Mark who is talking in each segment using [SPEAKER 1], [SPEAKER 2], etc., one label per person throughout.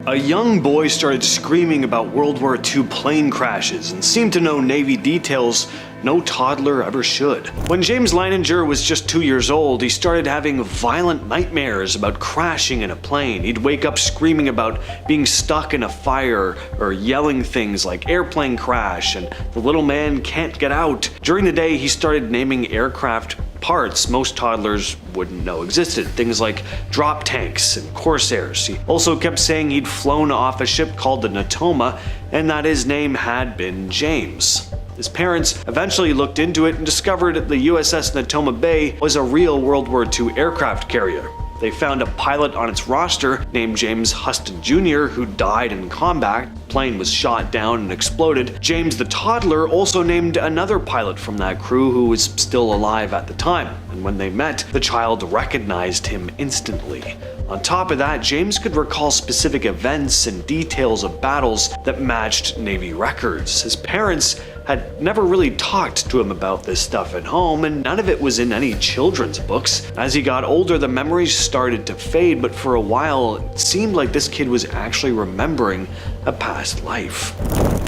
[SPEAKER 1] A young boy started screaming about World War II plane crashes and seemed to know Navy details no toddler ever should. When James Leininger was just 2 years old, he started having violent nightmares about crashing in a plane. He'd wake up screaming about being stuck in a fire or yelling things like airplane crash and the little man can't get out. During the day, he started naming aircraft parts most toddlers wouldn't know existed, things like drop tanks and Corsairs. He also kept saying he'd flown off a ship called the Natoma and that his name had been James. His parents eventually looked into it and discovered the USS Natoma Bay was a real World War II aircraft carrier. They found a pilot on its roster named James Huston Jr. who died in combat. The plane was shot down and exploded. James the toddler also named another pilot from that crew who was still alive at the time, and when they met, the child recognized him instantly. On top of that, James could recall specific events and details of battles that matched Navy records. His parents had never really talked to him about this stuff at home, and none of it was in any children's books. As he got older, the memories started to fade, but for a while, it seemed like this kid was actually remembering a past life.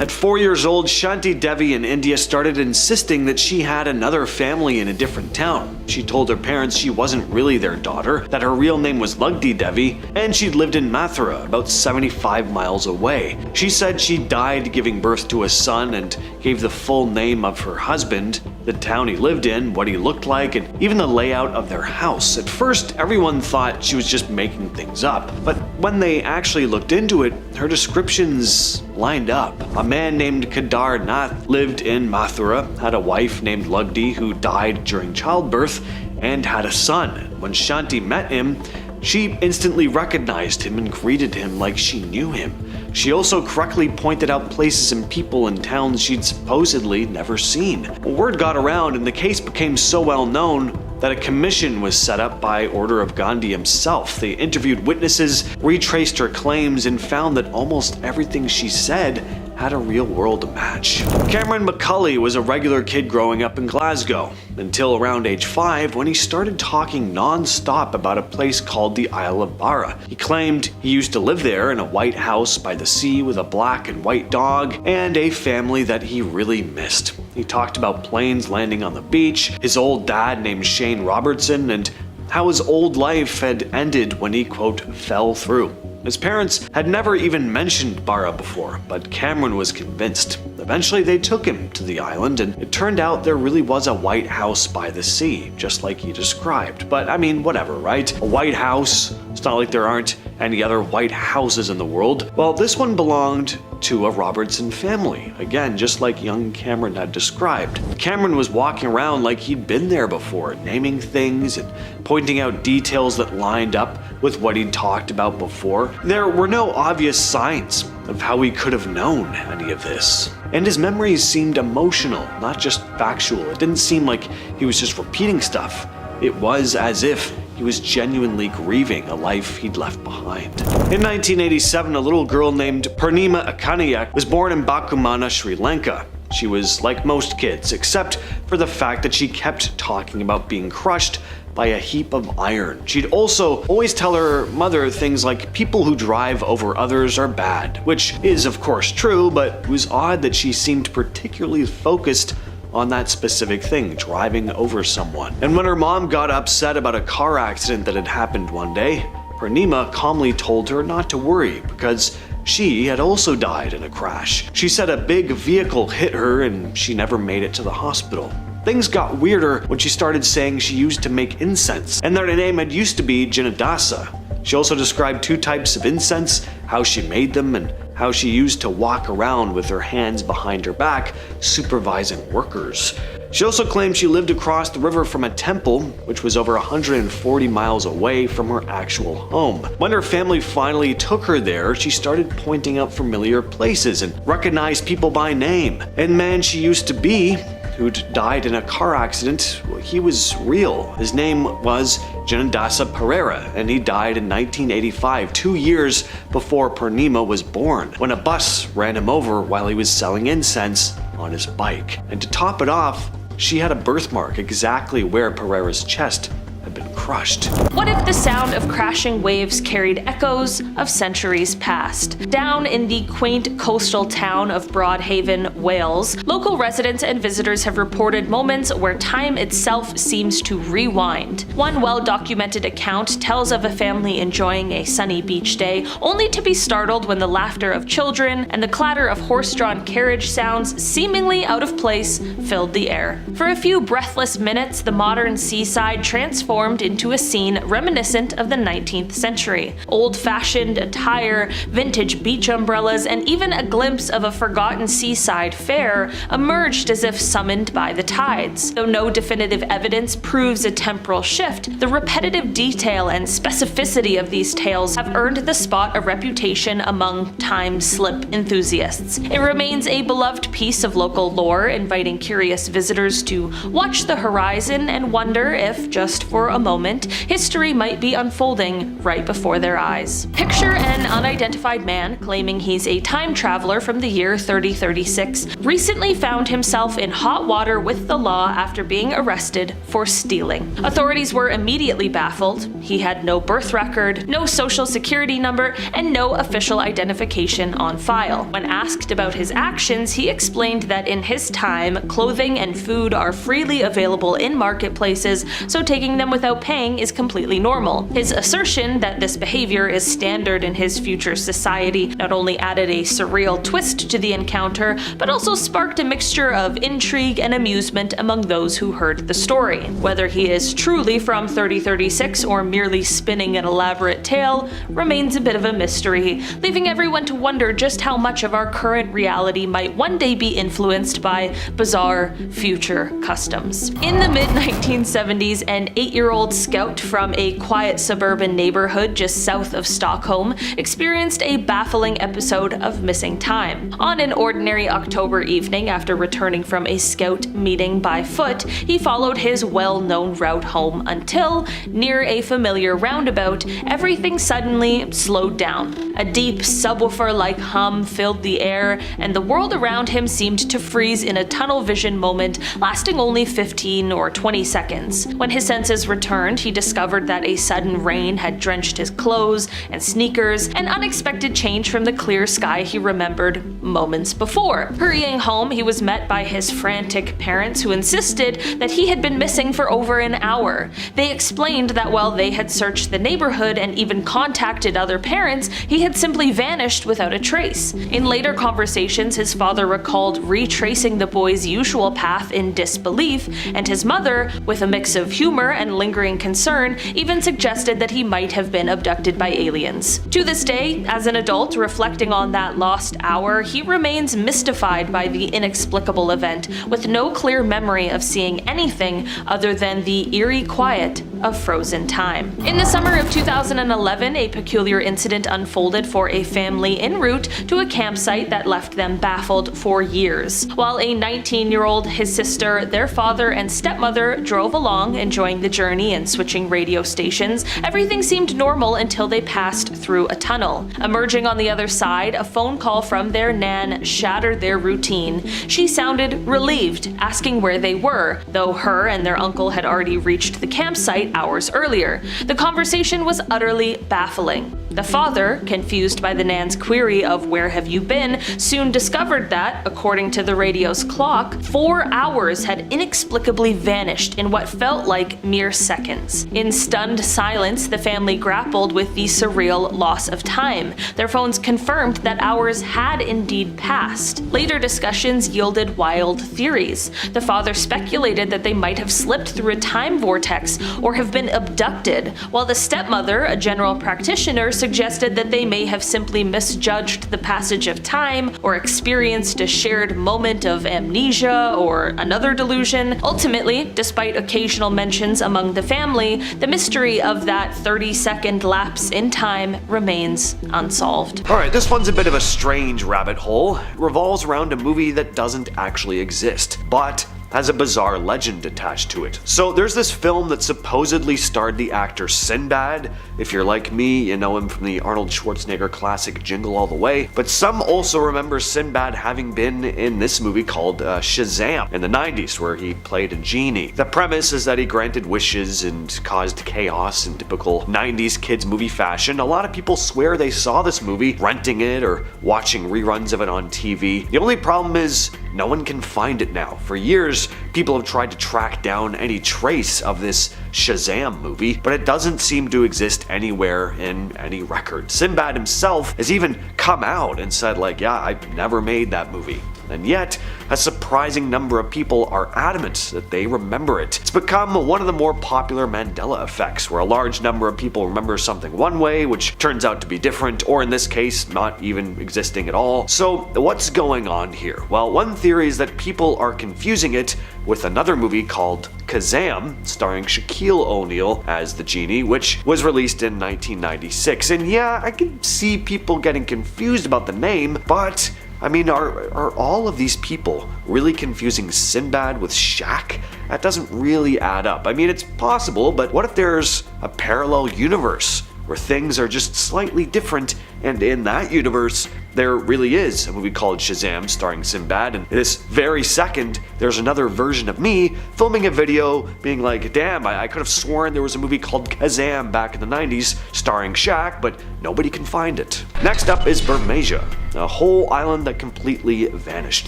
[SPEAKER 1] At 4 years old, Shanti Devi in India started insisting that she had another family in a different town. She told her parents she wasn't really their daughter, that her real name was Lugdi Devi, and she'd lived in Mathura, about 75 miles away. She said she died giving birth to a son and gave the full name of her husband, the town he lived in, what he looked like, and even the layout of their house. At first, everyone thought she was just making things up, but when they actually looked into it, her descriptions lined up. A man named Kedar Nath lived in Mathura, had a wife named Lugdi who died during childbirth, and had a son. When Shanti met him, she instantly recognized him and greeted him like she knew him. She also correctly pointed out places and people in towns she'd supposedly never seen. Word got around and the case became so well known that a commission was set up by order of Gandhi himself. They interviewed witnesses, retraced her claims, and found that almost everything she said had a real-world match. Cameron McCulley was a regular kid growing up in Glasgow, until around age 5 when he started talking non-stop about a place called the Isle of Barra. He claimed he used to live there in a white house by the sea with a black and white dog and a family that he really missed. He talked about planes landing on the beach, his old dad named Shane Robertson, and how his old life had ended when he, quote, fell through. His parents had never even mentioned Barra before, but Cameron was convinced. Eventually they took him to the island, and it turned out there really was a white house by the sea, just like he described. But I mean, whatever, right? A white house, it's not like there aren't any other white houses in the world. Well, this one belonged to a Robertson family, again, just like young Cameron had described. Cameron was walking around like he'd been there before, naming things and pointing out details that lined up with what he'd talked about before. There were no obvious signs of how he could have known any of this. And his memories seemed emotional, not just factual. It didn't seem like he was just repeating stuff. It was as if he was genuinely grieving a life he'd left behind. In 1987, a little girl named Purnima Akanayak was born in Bakumana, Sri Lanka. She was like most kids, except for the fact that she kept talking about being crushed by a heap of iron. She'd also always tell her mother things like people who drive over others are bad, which is of course true, but it was odd that she seemed particularly focused on that specific thing, driving over someone. And when her mom got upset about a car accident that had happened one day, Purnima calmly told her not to worry because she had also died in a crash. She said a big vehicle hit her and she never made it to the hospital. Things got weirder when she started saying she used to make incense and that her name had used to be Jinadasa. She also described 2 types of incense, how she made them, and how she used to walk around with her hands behind her back, supervising workers. She also claimed she lived across the river from a temple, which was over 140 miles away from her actual home. When her family finally took her there, she started pointing out familiar places and recognized people by name. And man she used to be, who'd died in a car accident, he was real. His name was Janadasa Pereira, and he died in 1985, 2 years before Purnima was born, when a bus ran him over while he was selling incense on his bike. And to top it off, she had a birthmark exactly where Pereira's chest had had been crushed.
[SPEAKER 2] What if the sound of crashing waves carried echoes of centuries past? Down in the quaint coastal town of Broadhaven, Wales, local residents and visitors have reported moments where time itself seems to rewind. One well-documented account tells of a family enjoying a sunny beach day, only to be startled when the laughter of children and the clatter of horse-drawn carriage sounds seemingly out of place filled the air. For a few breathless minutes, the modern seaside transformed into a scene reminiscent of the 19th century. Old-fashioned attire, vintage beach umbrellas, and even a glimpse of a forgotten seaside fair emerged as if summoned by the tides. Though no definitive evidence proves a temporal shift, the repetitive detail and specificity of these tales have earned the spot a reputation among time slip enthusiasts. It remains a beloved piece of local lore, inviting curious visitors to watch the horizon and wonder if, just for a moment, history might be unfolding right before their eyes. Picture an unidentified man claiming he's a time traveler from the year 3036 recently found himself in hot water with the law after being arrested for stealing. Authorities were immediately baffled. He had no birth record, no social security number, and no official identification on file. When asked about his actions, he explained that in his time, clothing and food are freely available in marketplaces, so taking them without paying is completely normal. His assertion that this behavior is standard in his future society not only added a surreal twist to the encounter, but also sparked a mixture of intrigue and amusement among those who heard the story. Whether he is truly from 3036 or merely spinning an elaborate tale remains a bit of a mystery, leaving everyone to wonder just how much of our current reality might one day be influenced by bizarre future customs. In the mid-1970s, an 8-year-old scout from a quiet suburban neighborhood just south of Stockholm experienced a baffling episode of missing time. On an ordinary October evening, after returning from a scout meeting by foot, he followed his well-known route home until, near a familiar roundabout, everything suddenly slowed down. A deep subwoofer-like hum filled the air, and the world around him seemed to freeze in a tunnel vision moment lasting only 15 or 20 seconds. When his senses returned, he discovered that a sudden rain had drenched his clothes and sneakers, an unexpected change from the clear sky he remembered moments before. Hurrying home, he was met by his frantic parents, who insisted that he had been missing for over an hour. They explained that while they had searched the neighborhood and even contacted other parents, he had simply vanished without a trace. In later conversations, his father recalled retracing the boy's usual path in disbelief, and his mother, with a mix of humor and lingering concern, even suggested that he might have been abducted by aliens. To this day, as an adult reflecting on that lost hour, he remains mystified by the inexplicable event, with no clear memory of seeing anything other than the eerie quiet of frozen time. In the summer of 2011, a peculiar incident unfolded for a family en route to a campsite that left them baffled for years. While a 19-year-old, his sister, their father, and stepmother drove along, enjoying the journey and switching radio stations, everything seemed normal until they passed through a tunnel. Emerging on the other side, a phone call from their nan shattered their routine. She sounded relieved, asking where they were, though her and their uncle had already reached the campsite hours earlier. The conversation was utterly baffling. The father, confused by the nan's query of "where have you been," soon discovered that, according to the radio's clock, 4 hours had inexplicably vanished in what felt like mere seconds. In stunned silence, the family grappled with the surreal loss of time. Their phones confirmed that hours had indeed passed. Later discussions yielded wild theories. The father speculated that they might have slipped through a time vortex or have been abducted, while the stepmother, a general practitioner, suggested that they may have simply misjudged the passage of time or experienced a shared moment of amnesia or another delusion. Ultimately, despite occasional mentions among the family, the mystery of that 30-second lapse in time remains unsolved.
[SPEAKER 1] Alright, this one's a bit of a strange rabbit hole. It revolves around a movie that doesn't actually exist, but has a bizarre legend attached to it. So there's this film that supposedly starred the actor Sinbad. If you're like me, you know him from the Arnold Schwarzenegger classic Jingle All the Way, but some also remember Sinbad having been in this movie called Shazam in the 90s, where he played a genie. The premise is that he granted wishes and caused chaos in typical 90s kids movie fashion. A lot of people swear they saw this movie, renting it or watching reruns of it on TV. The only problem is no one can find it now. For years, people have tried to track down any trace of this Shazam movie, but it doesn't seem to exist anywhere in any record. Sinbad himself has even come out and said, like, yeah, I never made that movie. And yet, a surprising number of people are adamant that they remember it. It's become one of the more popular Mandela effects, where a large number of people remember something one way, which turns out to be different, or in this case, not even existing at all. So, what's going on here? Well, one theory is that people are confusing it with another movie called Kazam, starring Shaquille O'Neal as the genie, which was released in 1996. And yeah, I can see people getting confused about the name, but I mean, are all of these people really confusing Sinbad with Shaq? That doesn't really add up. I mean, it's possible, but what if there's a parallel universe where things are just slightly different, and in that universe, there really is a movie called Shazam starring Sinbad, and this very second, there's another version of me filming a video being like, damn, I could have sworn there was a movie called Kazam back in the 90s starring Shaq, but nobody can find it. Next up is Bermuda, a whole island that completely vanished.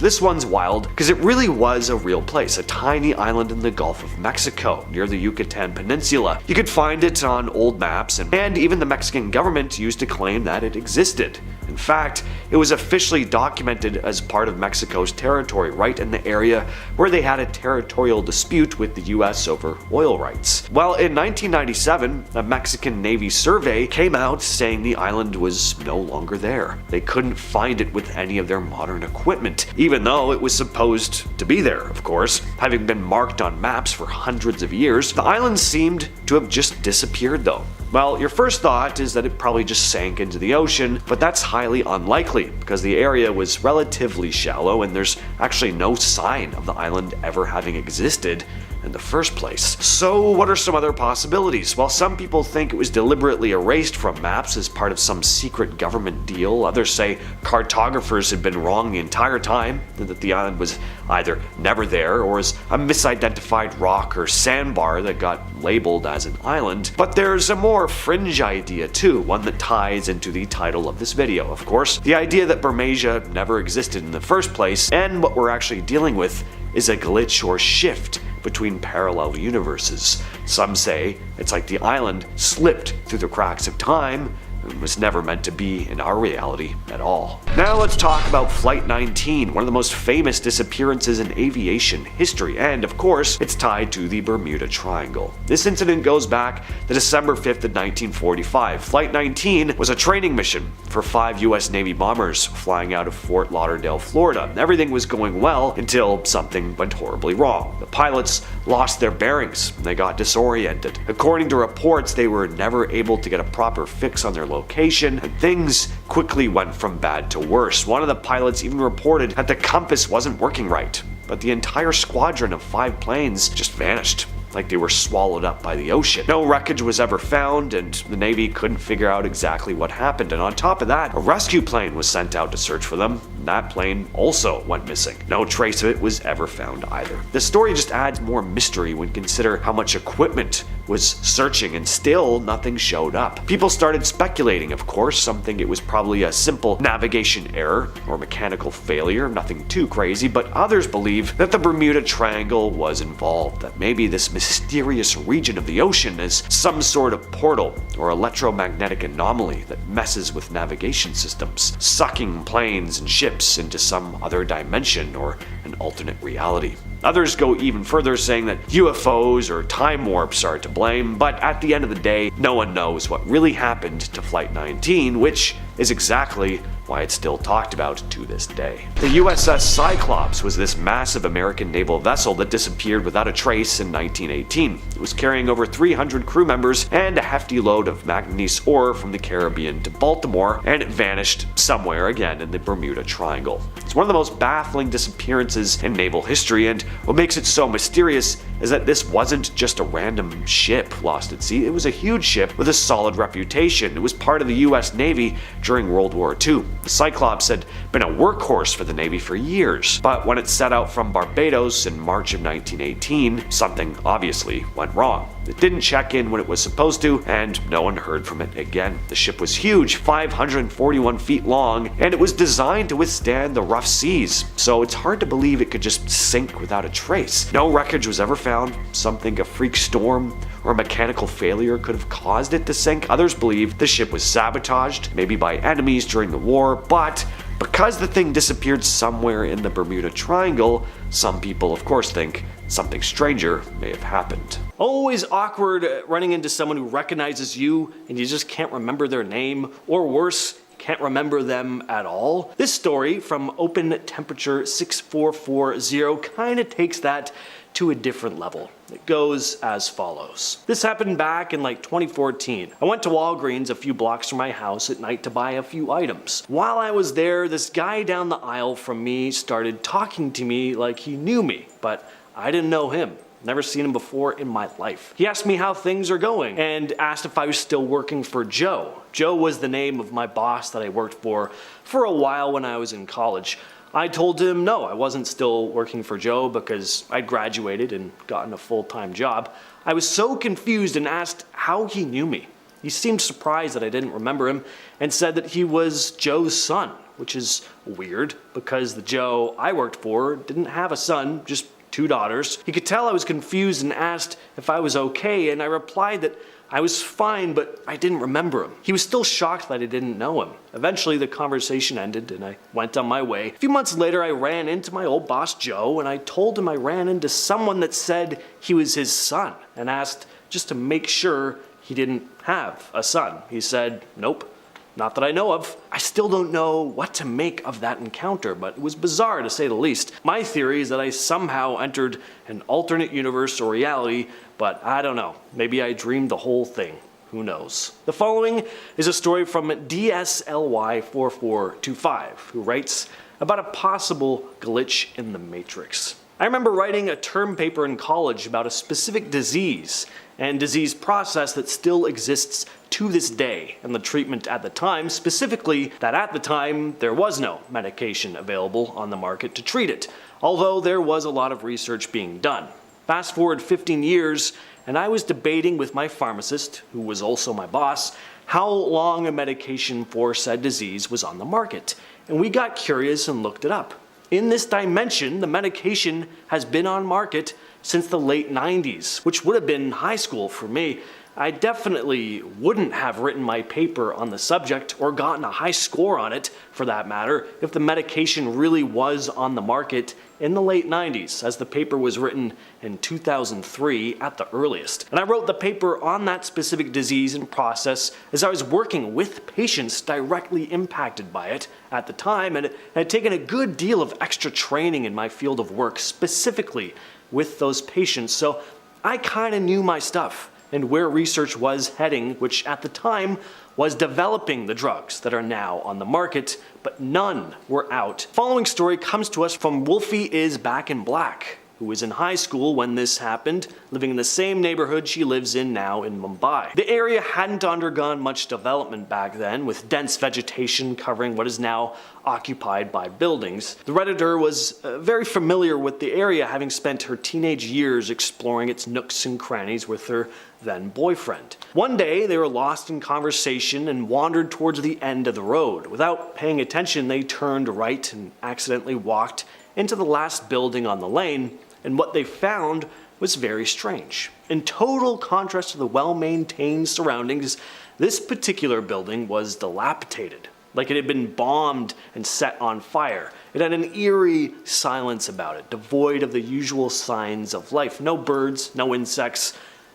[SPEAKER 1] This one's wild because it really was a real place, a tiny island in the Gulf of Mexico near the Yucatan Peninsula. You could find it on old maps, and even the Mexican government used to claim that it existed. In fact, it was officially documented as part of Mexico's territory, right in the area where they had a territorial dispute with the US over oil rights. Well, in 1997, a Mexican Navy survey came out saying the island was no longer there. They couldn't find it with any of their modern equipment, even though it was supposed to be there, of course. Having been marked on maps for hundreds of years, the island seemed to have just disappeared though. Well, your first thought is that it probably just sank into the ocean, but that's highly unlikely because the area was relatively shallow and there's actually no sign of the island ever having existed in the first place. So what are some other possibilities? Well, some people think it was deliberately erased from maps as part of some secret government deal. Others say cartographers had been wrong the entire time, and that the island was either never there or is a misidentified rock or sandbar that got labeled as an island. But there's a more fringe idea too, one that ties into the title of this video, of course. The idea that Bermuda never existed in the first place, and what we're actually dealing with is a glitch or shift between parallel universes. Some say it's like the island slipped through the cracks of time and was never meant to be in our reality at all. Now let's talk about Flight 19, one of the most famous disappearances in aviation history, and of course, it's tied to the Bermuda Triangle. This incident goes back to December 5th of 1945. Flight 19 was a training mission for 5 US Navy bombers flying out of Fort Lauderdale, Florida. Everything was going well until something went horribly wrong. The pilots lost their bearings, and they got disoriented. According to reports, they were never able to get a proper fix on their location, and things quickly went from bad to worse. One of the pilots even reported that the compass wasn't working right, but the entire squadron of 5 planes just vanished, like they were swallowed up by the ocean. No wreckage was ever found, and the Navy couldn't figure out exactly what happened. And on top of that, a rescue plane was sent out to search for them. That plane also went missing. No trace of it was ever found either. The story just adds more mystery when you consider how much equipment was searching and still nothing showed up. People started speculating, of course. Some think it was probably a simple navigation error or mechanical failure, nothing too crazy, but others believe that the Bermuda Triangle was involved, that maybe this mysterious region of the ocean is some sort of portal or electromagnetic anomaly that messes with navigation systems, sucking planes and ships into some other dimension or an alternate reality. Others go even further, saying that UFOs or time warps are to blame, but at the end of the day, no one knows what really happened to Flight 19, which is exactly why it's still talked about to this day. The USS Cyclops was this massive American naval vessel that disappeared without a trace in 1918. It was carrying over 300 crew members and a hefty load of manganese ore from the Caribbean to Baltimore, and it vanished somewhere again in the Bermuda Triangle. It's one of the most baffling disappearances in naval history, and what makes it so mysterious is that this wasn't just a random ship lost at sea. It was a huge ship with a solid reputation. It was part of the US Navy during World War II. The Cyclops had been a workhorse for the Navy for years, but when it set out from Barbados in March of 1918, something obviously went wrong. It didn't check in when it was supposed to, and no one heard from it again. The ship was huge, 541 feet long, and it was designed to withstand the rough seas, so it's hard to believe it could just sink without a trace. No wreckage was ever found. Some think a freak storm or a mechanical failure could have caused it to sink. Others believe the ship was sabotaged, maybe by enemies during the war, but because the thing disappeared somewhere in the Bermuda Triangle, some people of course think something stranger may have happened. Always awkward running into someone who recognizes you and you just can't remember their name, or worse, can't remember them at all. This story from Open Temperature 6440 kind of takes that to a different level. It goes as follows. This happened back in like 2014. I went to Walgreens a few blocks from my house at night to buy a few items. While I was there, this guy down the aisle from me started talking to me like he knew me, but I didn't know him. Never seen him before in my life. He asked me how things are going and asked if I was still working for Joe. Joe was the name of my boss that I worked for a while when I was in college. I told him no, I wasn't still working for Joe because I'd graduated and gotten a full-time job. I was so confused and asked how he knew me. He seemed surprised that I didn't remember him and said that he was Joe's son, which is weird because the Joe I worked for didn't have a son, just 2 daughters. He could tell I was confused and asked if I was okay, and I replied that I was fine, but I didn't remember him. He was still shocked that I didn't know him. Eventually, the conversation ended and I went on my way. A few months later, I ran into my old boss, Joe, and I told him I ran into someone that said he was his son and asked just to make sure he didn't have a son. He said, nope. Not that I know of. I still don't know what to make of that encounter, but it was bizarre to say the least. My theory is that I somehow entered an alternate universe or reality, but I don't know. Maybe I dreamed the whole thing. Who knows? The following is a story from DSLY4425, who writes about a possible glitch in the Matrix. I remember writing a term paper in college about a specific disease and disease process that still exists to this day, and the treatment at the time, specifically that at the time there was no medication available on the market to treat it, although there was a lot of research being done. Fast forward 15 years, and I was debating with my pharmacist, who was also my boss, how long a medication for said disease was on the market, and we got curious and looked it up. In this dimension, the medication has been on market since the late 90s, which would have been high school for me. I definitely wouldn't have written my paper on the subject or gotten a high score on it, for that matter, if the medication really was on the market in the late 90s, as the paper was written in 2003 at the earliest. And I wrote the paper on that specific disease and process as I was working with patients directly impacted by it at the time, and had taken a good deal of extra training in my field of work, specifically with those patients, so I kind of knew my stuff and where research was heading, which at the time was developing the drugs that are now on the market, but none were out. Following story comes to us from Wolfie is Back in Black, who was in high school when this happened, living in the same neighborhood she lives in now in Mumbai. The area hadn't undergone much development back then, with dense vegetation covering what is now occupied by buildings. The Redditor was very familiar with the area, having spent her teenage years exploring its nooks and crannies with her then boyfriend. One day, they were lost in conversation and wandered towards the end of the road. Without paying attention, they turned right and accidentally walked into the last building on the lane, and what they found was very strange. In total contrast to the well-maintained surroundings, this particular building was dilapidated, like it had been bombed and set on fire. It had an eerie silence about it, devoid of the usual signs of life. No birds, no insects,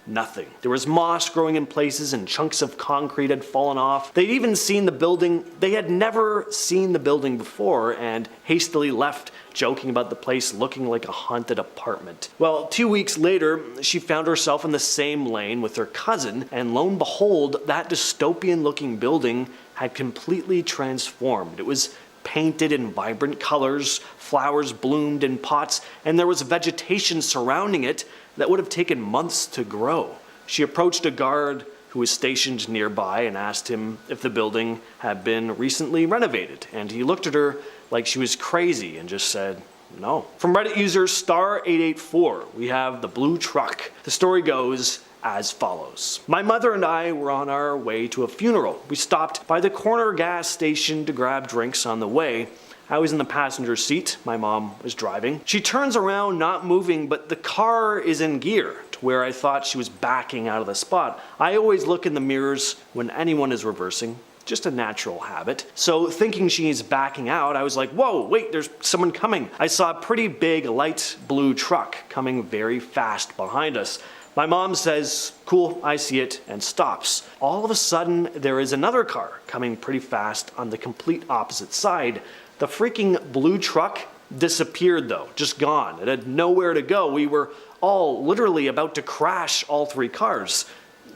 [SPEAKER 1] nothing. There was moss growing in places and chunks of concrete had fallen off. They'd even seen the building. They had never seen the building before and hastily left, joking about the place looking like a haunted apartment. Well, 2 weeks later, she found herself in the same lane with her cousin, and lo and behold, that dystopian-looking building had completely transformed. It was painted in vibrant colors, flowers bloomed in pots, and there was vegetation surrounding it that would have taken months to grow. She approached a guard who was stationed nearby and asked him if the building had been recently renovated, and he looked at her like she was crazy and just said, no. From Reddit user Star884, we have the blue truck. The story goes as follows. My mother and I were on our way to a funeral. We stopped by the corner gas station to grab drinks on the way. I was in the passenger seat, my mom was driving. She turns around, not moving, but the car is in gear to where I thought she was backing out of the spot. I always look in the mirrors when anyone is reversing. Just a natural habit. So thinking she's backing out, I was like, whoa, wait, there's someone coming. I saw a pretty big light blue truck coming very fast behind us. My mom says, cool, I see it, and stops. All of a sudden, there is another car coming pretty fast on the complete opposite side. The freaking blue truck disappeared though, just gone. It had nowhere to go. We were all literally about to crash all three cars.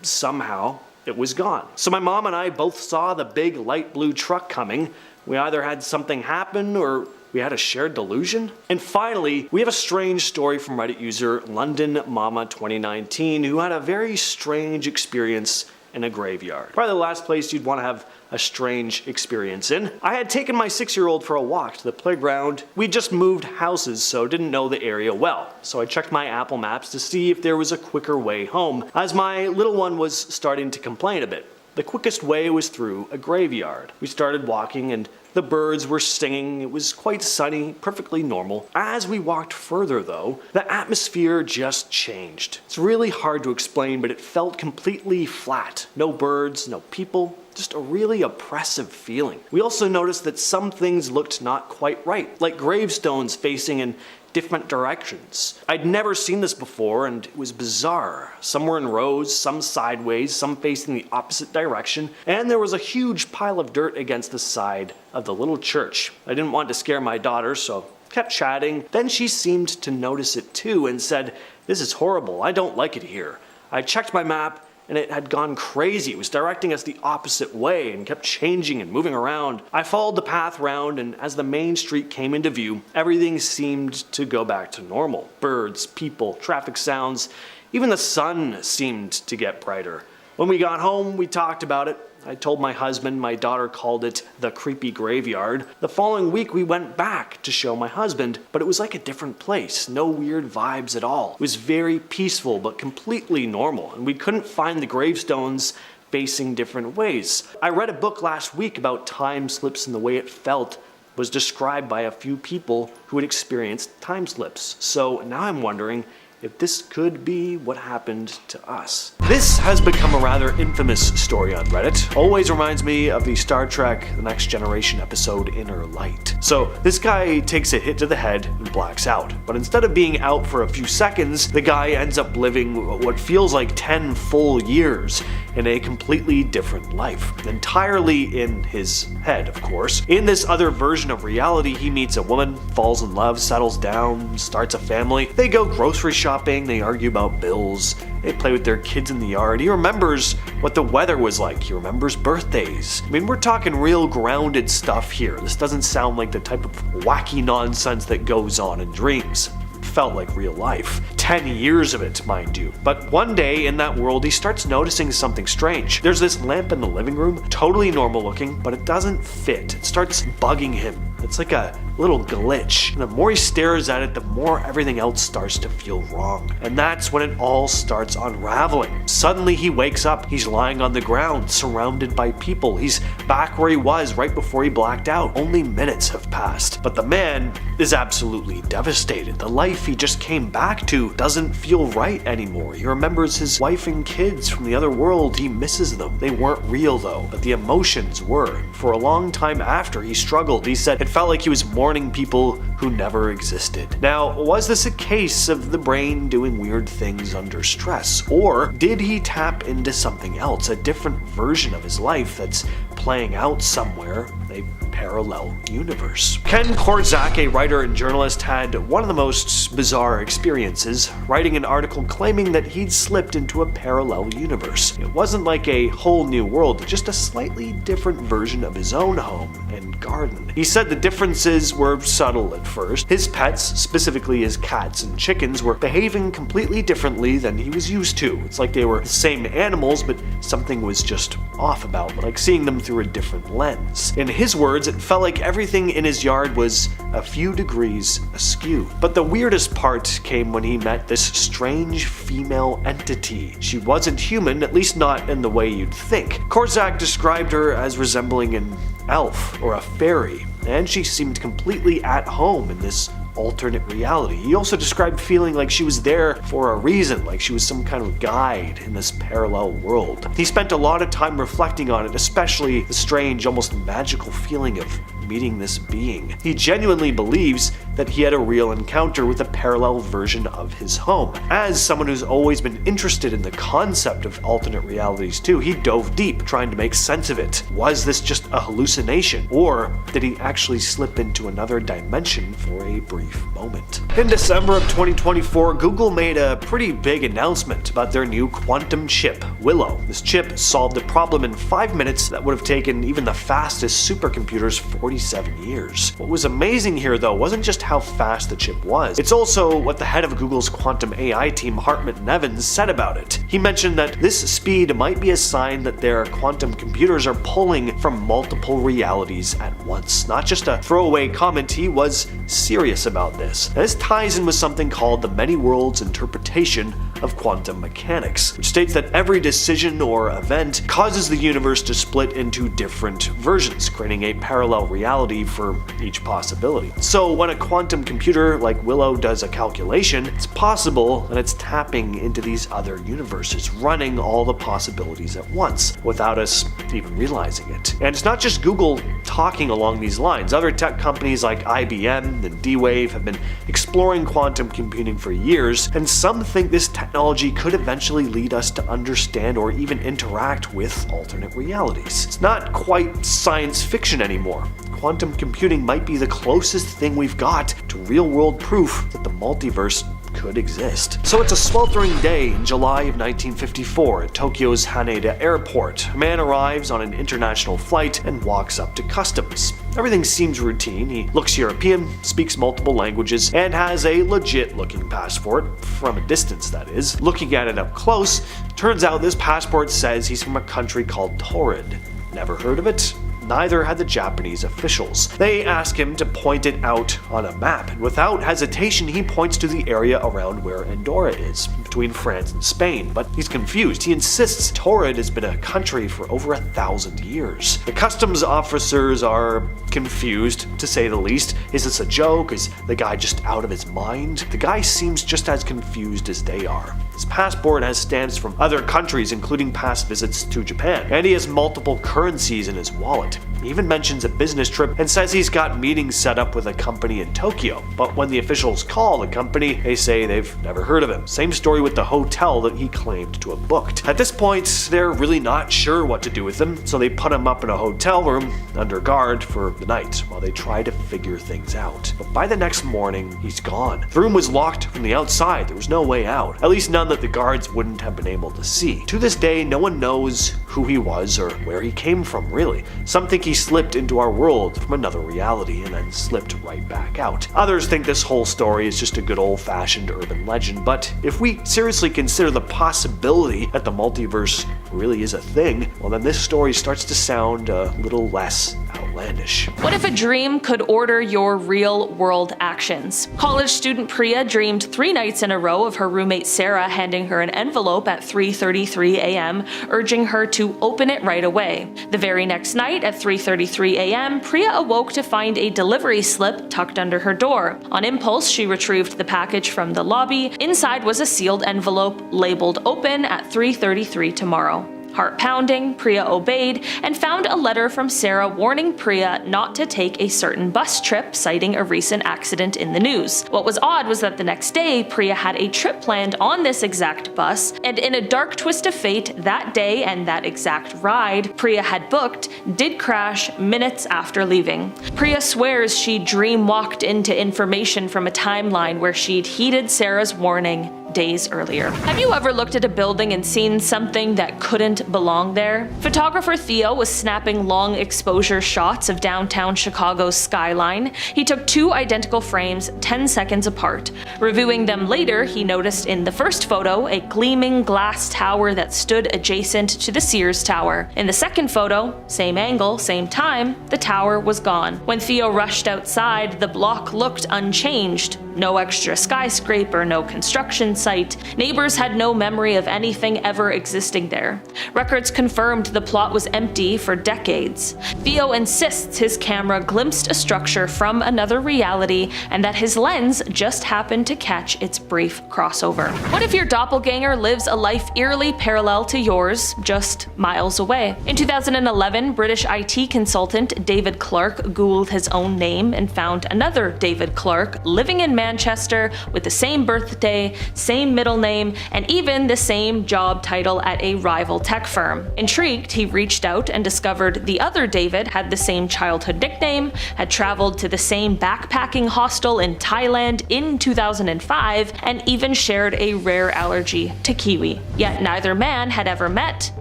[SPEAKER 1] Somehow, it was gone. So my mom and I both saw the big light blue truck coming. We either had something happen or we had a shared delusion. And finally, we have a strange story from Reddit user London Mama 2019 who had a very strange experience in a graveyard. Probably the last place you'd want to have a strange experience in. I had taken my 6-year-old for a walk to the playground. We just moved houses, so didn't know the area well. So I checked my Apple Maps to see if there was a quicker way home, as my little one was starting to complain a bit. The quickest way was through a graveyard. We started walking and the birds were singing. It was quite sunny, perfectly normal. As we walked further though, the atmosphere just changed. It's really hard to explain, but it felt completely flat. No birds, no people, just a really oppressive feeling. We also noticed that some things looked not quite right, like gravestones facing in different directions. I'd never seen this before and it was bizarre. Some were in rows, some sideways, some facing the opposite direction, and there was a huge pile of dirt against the side of the little church. I didn't want to scare my daughter, so kept chatting. Then she seemed to notice it too and said, "This is horrible, I don't like it here." I checked my map and it had gone crazy. It was directing us the opposite way and kept changing and moving around. I followed the path round, and as the main street came into view, everything seemed to go back to normal. Birds, people, traffic sounds, even the sun seemed to get brighter. When we got home, we talked about it. I told my husband, my daughter called it the creepy graveyard. The following week we went back to show my husband, but it was like a different place, no weird vibes at all. It was very peaceful but completely normal, and we couldn't find the gravestones facing different ways. I read a book last week about time slips, and the way it felt was described by a few people who had experienced time slips. So now I'm wondering if this could be what happened to us. This has become a rather infamous story on Reddit. Always reminds me of the Star Trek The Next Generation episode Inner Light. So this guy takes a hit to the head and blacks out. But instead of being out for a few seconds, the guy ends up living what feels like 10 full years in a completely different life. Entirely in his head, of course. In this other version of reality, he meets a woman, falls in love, settles down, starts a family. They go grocery shopping, they argue about bills, they play with their kids in the yard. He remembers what the weather was like. He remembers birthdays. I mean, we're talking real grounded stuff here. This doesn't sound like the type of wacky nonsense that goes on in dreams. Felt like real life. 10 years of it, mind you. But one day in that world, he starts noticing something strange. There's this lamp in the living room, totally normal looking, but it doesn't fit. It starts bugging him. It's like a little glitch. And the more he stares at it, the more everything else starts to feel wrong. And that's when it all starts unraveling. Suddenly he wakes up. He's lying on the ground, surrounded by people. He's back where he was right before he blacked out. Only minutes have passed. But the man is absolutely devastated. The life he just came back to doesn't feel right anymore. He remembers his wife and kids from the other world. He misses them. They weren't real though, but the emotions were. For a long time after, he struggled. He said it felt like he was mourning people who never existed. Now, was this a case of the brain doing weird things under stress, or did he tap into something else, a different version of his life that's playing out somewhere, a parallel universe? Ken Korczak, a writer and journalist, had one of the most bizarre experiences, writing an article claiming that he'd slipped into a parallel universe. It wasn't like a whole new world, just a slightly different version of his own home and garden. He said the differences were subtle at first. His pets, specifically his cats and chickens, were behaving completely differently than he was used to. It's like they were the same animals, but something was just off about them, like seeing them through a different lens. In his words, it felt like everything in his yard was a few degrees askew. But the weirdest part came when he met this strange female entity. She wasn't human, at least not in the way you'd think. Korczak described her as resembling an elf or a fairy, and she seemed completely at home in this alternate reality. He also described feeling like she was there for a reason, like she was some kind of guide in this parallel world. He spent a lot of time reflecting on it, especially the strange, almost magical feeling of meeting this being. He genuinely believes that he had a real encounter with a parallel version of his home. As someone who's always been interested in the concept of alternate realities too, he dove deep, trying to make sense of it. Was this just a hallucination, or did he actually slip into another dimension for a brief moment? In December of 2024, Google made a pretty big announcement about their new quantum chip, Willow. This chip solved a problem in 5 minutes that would have taken even the fastest supercomputers 47 years. What was amazing here, though, wasn't just how fast the chip was. It's also what the head of Google's quantum AI team, Hartmut Nevins, said about it. He mentioned that this speed might be a sign that their quantum computers are pulling from multiple realities at once. Not just a throwaway comment, he was serious about this. And this ties in with something called the many worlds interpretation of quantum mechanics, which states that every decision or event causes the universe to split into different versions, creating a parallel reality for each possibility. So when a quantum computer like Willow does a calculation, it's possible that it's tapping into these other universes, running all the possibilities at once, without us even realizing it. And it's not just Google talking along these lines. Other tech companies like IBM and D-Wave have been exploring quantum computing for years, and some think this technology could eventually lead us to understand or even interact with alternate realities. It's not quite science fiction anymore. Quantum computing might be the closest thing we've got to real-world proof that the multiverse could exist. So it's a sweltering day in July of 1954 at Tokyo's Haneda Airport. A man arrives on an international flight and walks up to customs. Everything seems routine. He looks European, speaks multiple languages, and has a legit-looking passport, from a distance that is. Looking at it up close, turns out this passport says he's from a country called Torrid. Never heard of it? Neither had the Japanese officials. They ask him to point it out on a map, and without hesitation he points to the area around where Andorra is, between France and Spain, but he's confused. He insists Torrid has been a country for over 1,000 years. The customs officers are confused, to say the least. Is this a joke? Is the guy just out of his mind? The guy seems just as confused as they are. His passport has stamps from other countries, including past visits to Japan, and he has multiple currencies in his wallet. He even mentions a business trip and says he's got meetings set up with a company in Tokyo. But when the officials call the company, they say they've never heard of him. Same story with the hotel that he claimed to have booked. At this point, they're really not sure what to do with him, so they put him up in a hotel room under guard for the night while they try to figure things out. But by the next morning, he's gone. The room was locked from the outside. There was no way out. At least none that the guards wouldn't have been able to see. To this day, no one knows who he was or where he came from, really. Some think he slipped into our world from another reality and then slipped right back out. Others think this whole story is just a good old-fashioned urban legend, but if we seriously consider the possibility that the multiverse really is a thing, well then this story starts to sound a little less outlandish.
[SPEAKER 2] What if a dream could order your real-world actions? College student Priya dreamed 3 nights in a row of her roommate Sarah handing her an envelope at 3:33 a.m., urging her to open it right away. The very next night at 3:33 a.m., Priya awoke to find a delivery slip tucked under her door. On impulse, she retrieved the package from the lobby. Inside was a sealed envelope labeled "Open at 3:33 tomorrow." Heart pounding, Priya obeyed, and found a letter from Sarah warning Priya not to take a certain bus trip, citing a recent accident in the news. What was odd was that the next day, Priya had a trip planned on this exact bus, and in a dark twist of fate, that day and that exact ride Priya had booked did crash minutes after leaving. Priya swears she dream-walked into information from a timeline where she'd heeded Sarah's warning days earlier. Have you ever looked at a building and seen something that couldn't belong there? Photographer Theo was snapping long exposure shots of downtown Chicago's skyline. He took two identical frames 10 seconds apart. Reviewing them later, he noticed in the first photo a gleaming glass tower that stood adjacent to the Sears Tower. In the second photo, same angle, same time, the tower was gone. When Theo rushed outside, the block looked unchanged. No extra skyscraper, no construction site. Neighbors had no memory of anything ever existing there. Records confirmed the plot was empty for decades. Theo insists his camera glimpsed a structure from another reality and that his lens just happened to catch its brief crossover. What if your doppelganger lives a life eerily parallel to yours, just miles away? In 2011, British IT consultant David Clark Googled his own name and found another David Clark living in Manchester with the same birthday, same middle name, and even the same job title at a rival tech firm. Intrigued, he reached out and discovered the other David had the same childhood nickname, had traveled to the same backpacking hostel in Thailand in 2005, and even shared a rare allergy to kiwi. Yet neither man had ever met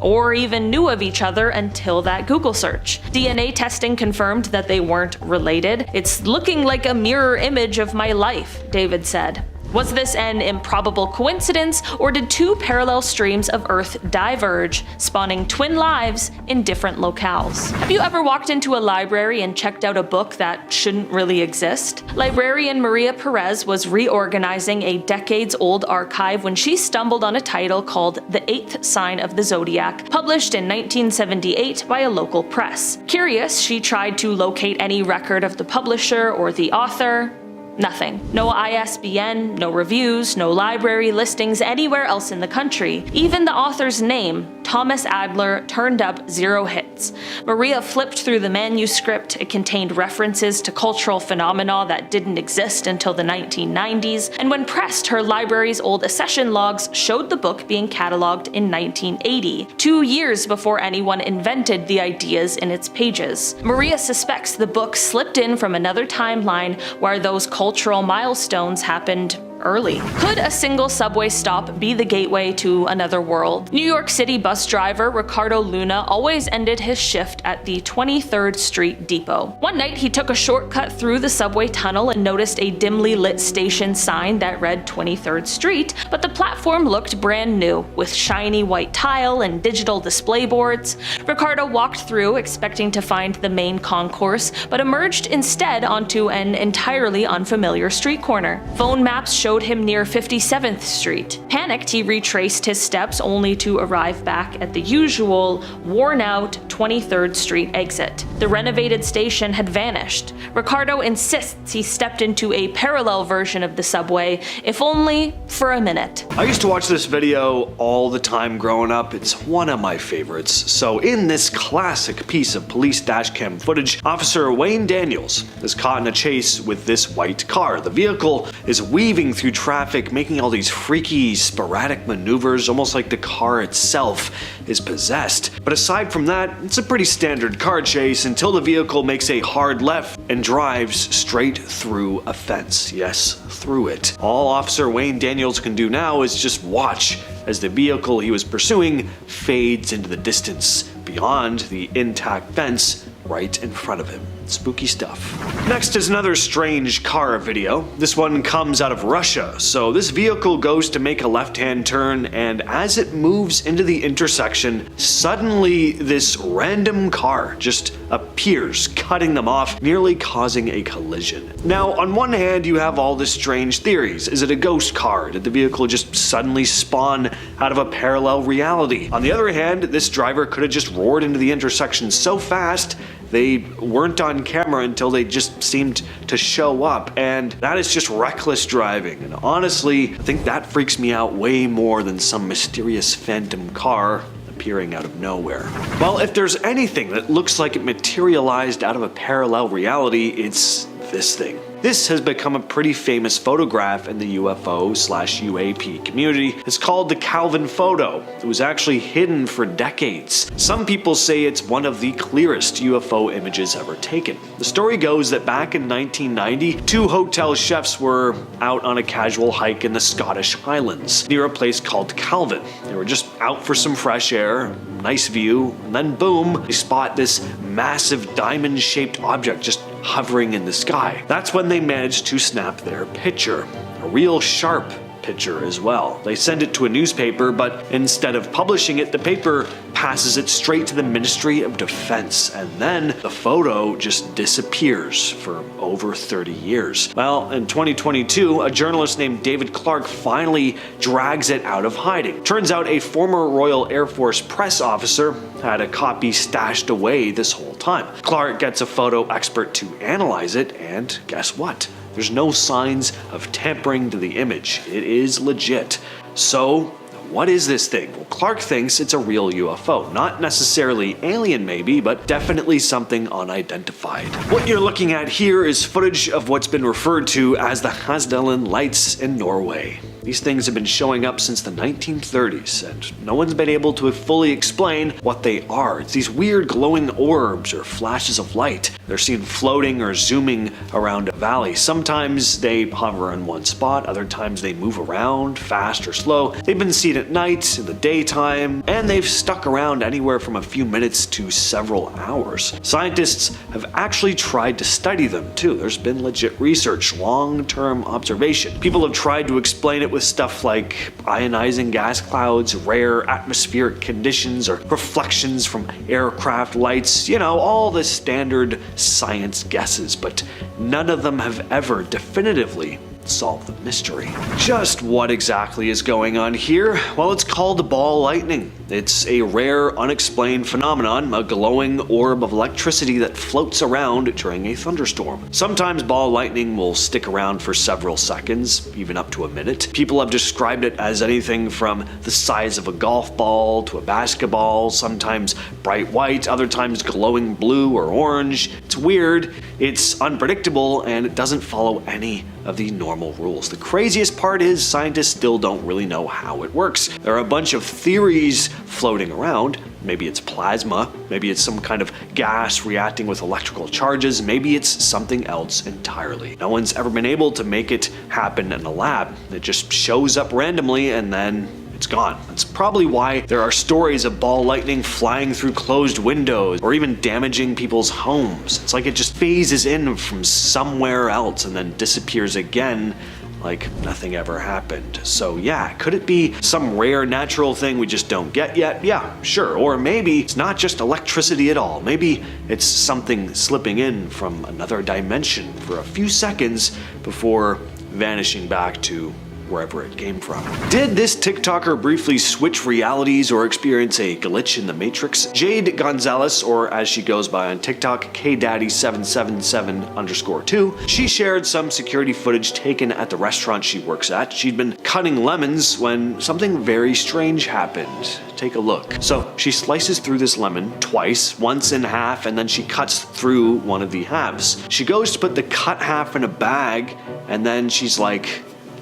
[SPEAKER 2] or even knew of each other until that Google search. DNA testing confirmed that they weren't related. "It's looking like a mirror image of my life," David said. Was this an improbable coincidence, or did two parallel streams of Earth diverge, spawning twin lives in different locales? Have you ever walked into a library and checked out a book that shouldn't really exist? Librarian Maria Perez was reorganizing a decades-old archive when she stumbled on a title called The Eighth Sign of the Zodiac, published in 1978 by a local press. Curious, she tried to locate any record of the publisher or the author. Nothing. No ISBN, no reviews, no library listings anywhere else in the country. Even the author's name, Thomas Adler, turned up 0 hits. Maria flipped through the manuscript. It contained references to cultural phenomena that didn't exist until the 1990s, and when pressed, her library's old accession logs showed the book being cataloged in 1980, 2 years before anyone invented the ideas in its pages. Maria suspects the book slipped in from another timeline where those cultural milestones happened early. Could a single subway stop be the gateway to another world? New York City bus driver Ricardo Luna always ended his shift at the 23rd Street depot. One night he took a shortcut through the subway tunnel and noticed a dimly lit station sign that read 23rd Street, but the platform looked brand new, with shiny white tile and digital display boards. Ricardo walked through expecting to find the main concourse, but emerged instead onto an entirely unfamiliar street corner. Phone maps showed him near 57th Street. Panicked, he retraced his steps only to arrive back at the usual, worn-out 23rd Street exit. The renovated station had vanished. Ricardo insists he stepped into a parallel version of the subway, if only for a minute.
[SPEAKER 1] I used to watch this video all the time growing up. It's one of my favorites. So in this classic piece of police dashcam footage, Officer Wayne Daniels is caught in a chase with this white car. The vehicle is weaving through traffic, making all these freaky, sporadic maneuvers, almost like the car itself is possessed. But aside from that, it's a pretty standard car chase until the vehicle makes a hard left and drives straight through a fence. Yes, through it. All Officer Wayne Daniels can do now is just watch as the vehicle he was pursuing fades into the distance, beyond the intact fence right in front of him. Spooky stuff. Next is another strange car video. This one comes out of Russia. So this vehicle goes to make a left-hand turn, and as it moves into the intersection, suddenly this random car just appears, cutting them off, nearly causing a collision. Now, on one hand, you have all the strange theories. Is it a ghost car? Did the vehicle just suddenly spawn out of a parallel reality? On the other hand, this driver could have just roared into the intersection so fast they weren't on camera until they just seemed to show up, and that is just reckless driving. And honestly, I think that freaks me out way more than some mysterious phantom car appearing out of nowhere. Well, if there's anything that looks like it materialized out of a parallel reality, it's this thing. This has become a pretty famous photograph in the UFO/UAP community. It's called the Calvin photo. It was actually hidden for decades. Some people say it's one of the clearest UFO images ever taken. The story goes that back in 1990, two hotel chefs were out on a casual hike in the Scottish Highlands near a place called Calvin. They were just out for some fresh air, nice view, and then boom, they spot this massive diamond-shaped object just hovering in the sky. That's when they managed to snap their picture. A real sharp picture as well. They send it to a newspaper, but instead of publishing it, the paper passes it straight to the Ministry of Defense, and then the photo just disappears for over 30 years. Well, in 2022, a journalist named David Clark finally drags it out of hiding. Turns out a former Royal Air Force press officer had a copy stashed away this whole time. Clark gets a photo expert to analyze it, and guess what? There's no signs of tampering to the image. It is legit. So, what is this thing? Well, Clark thinks it's a real UFO. Not necessarily alien maybe, but definitely something unidentified. What you're looking at here is footage of what's been referred to as the Hasdalen lights in Norway. These things have been showing up since the 1930s, and no one's been able to fully explain what they are. It's these weird glowing orbs or flashes of light. They're seen floating or zooming around a valley. Sometimes they hover in one spot, other times they move around, fast or slow. They've been seen at night, in the daytime, and they've stuck around anywhere from a few minutes to several hours. Scientists have actually tried to study them too. There's been legit research, long-term observation. People have tried to explain it with stuff like ionizing gas clouds, rare atmospheric conditions, or reflections from aircraft lights, you know, all the standard science guesses, but none of them have ever definitively solve the mystery. Just what exactly is going on here? Well, it's called ball lightning. It's a rare, unexplained phenomenon, a glowing orb of electricity that floats around during a thunderstorm. Sometimes ball lightning will stick around for several seconds, even up to a minute. People have described it as anything from the size of a golf ball to a basketball, sometimes bright white, other times glowing blue or orange. It's weird, it's unpredictable, and it doesn't follow any of the normal rules. The craziest part is scientists still don't really know how it works. There are a bunch of theories floating around. Maybe it's plasma, maybe it's some kind of gas reacting with electrical charges, maybe it's something else entirely. No one's ever been able to make it happen in a lab. It just shows up randomly and then it's gone. That's probably why there are stories of ball lightning flying through closed windows or even damaging people's homes. It's like it just phases in from somewhere else and then disappears again like nothing ever happened. So yeah, could it be some rare natural thing we just don't get yet? Yeah, sure. Or maybe it's not just electricity at all. Maybe it's something slipping in from another dimension for a few seconds before vanishing back to wherever it came from. Did this TikToker briefly switch realities or experience a glitch in the Matrix? Jade Gonzalez, or as she goes by on TikTok, KDaddy777_2, she shared some security footage taken at the restaurant she works at. She'd been cutting lemons when something very strange happened. Take a look. So she slices through this lemon twice, once in half, and then she cuts through one of the halves. She goes to put the cut half in a bag, and then she's like,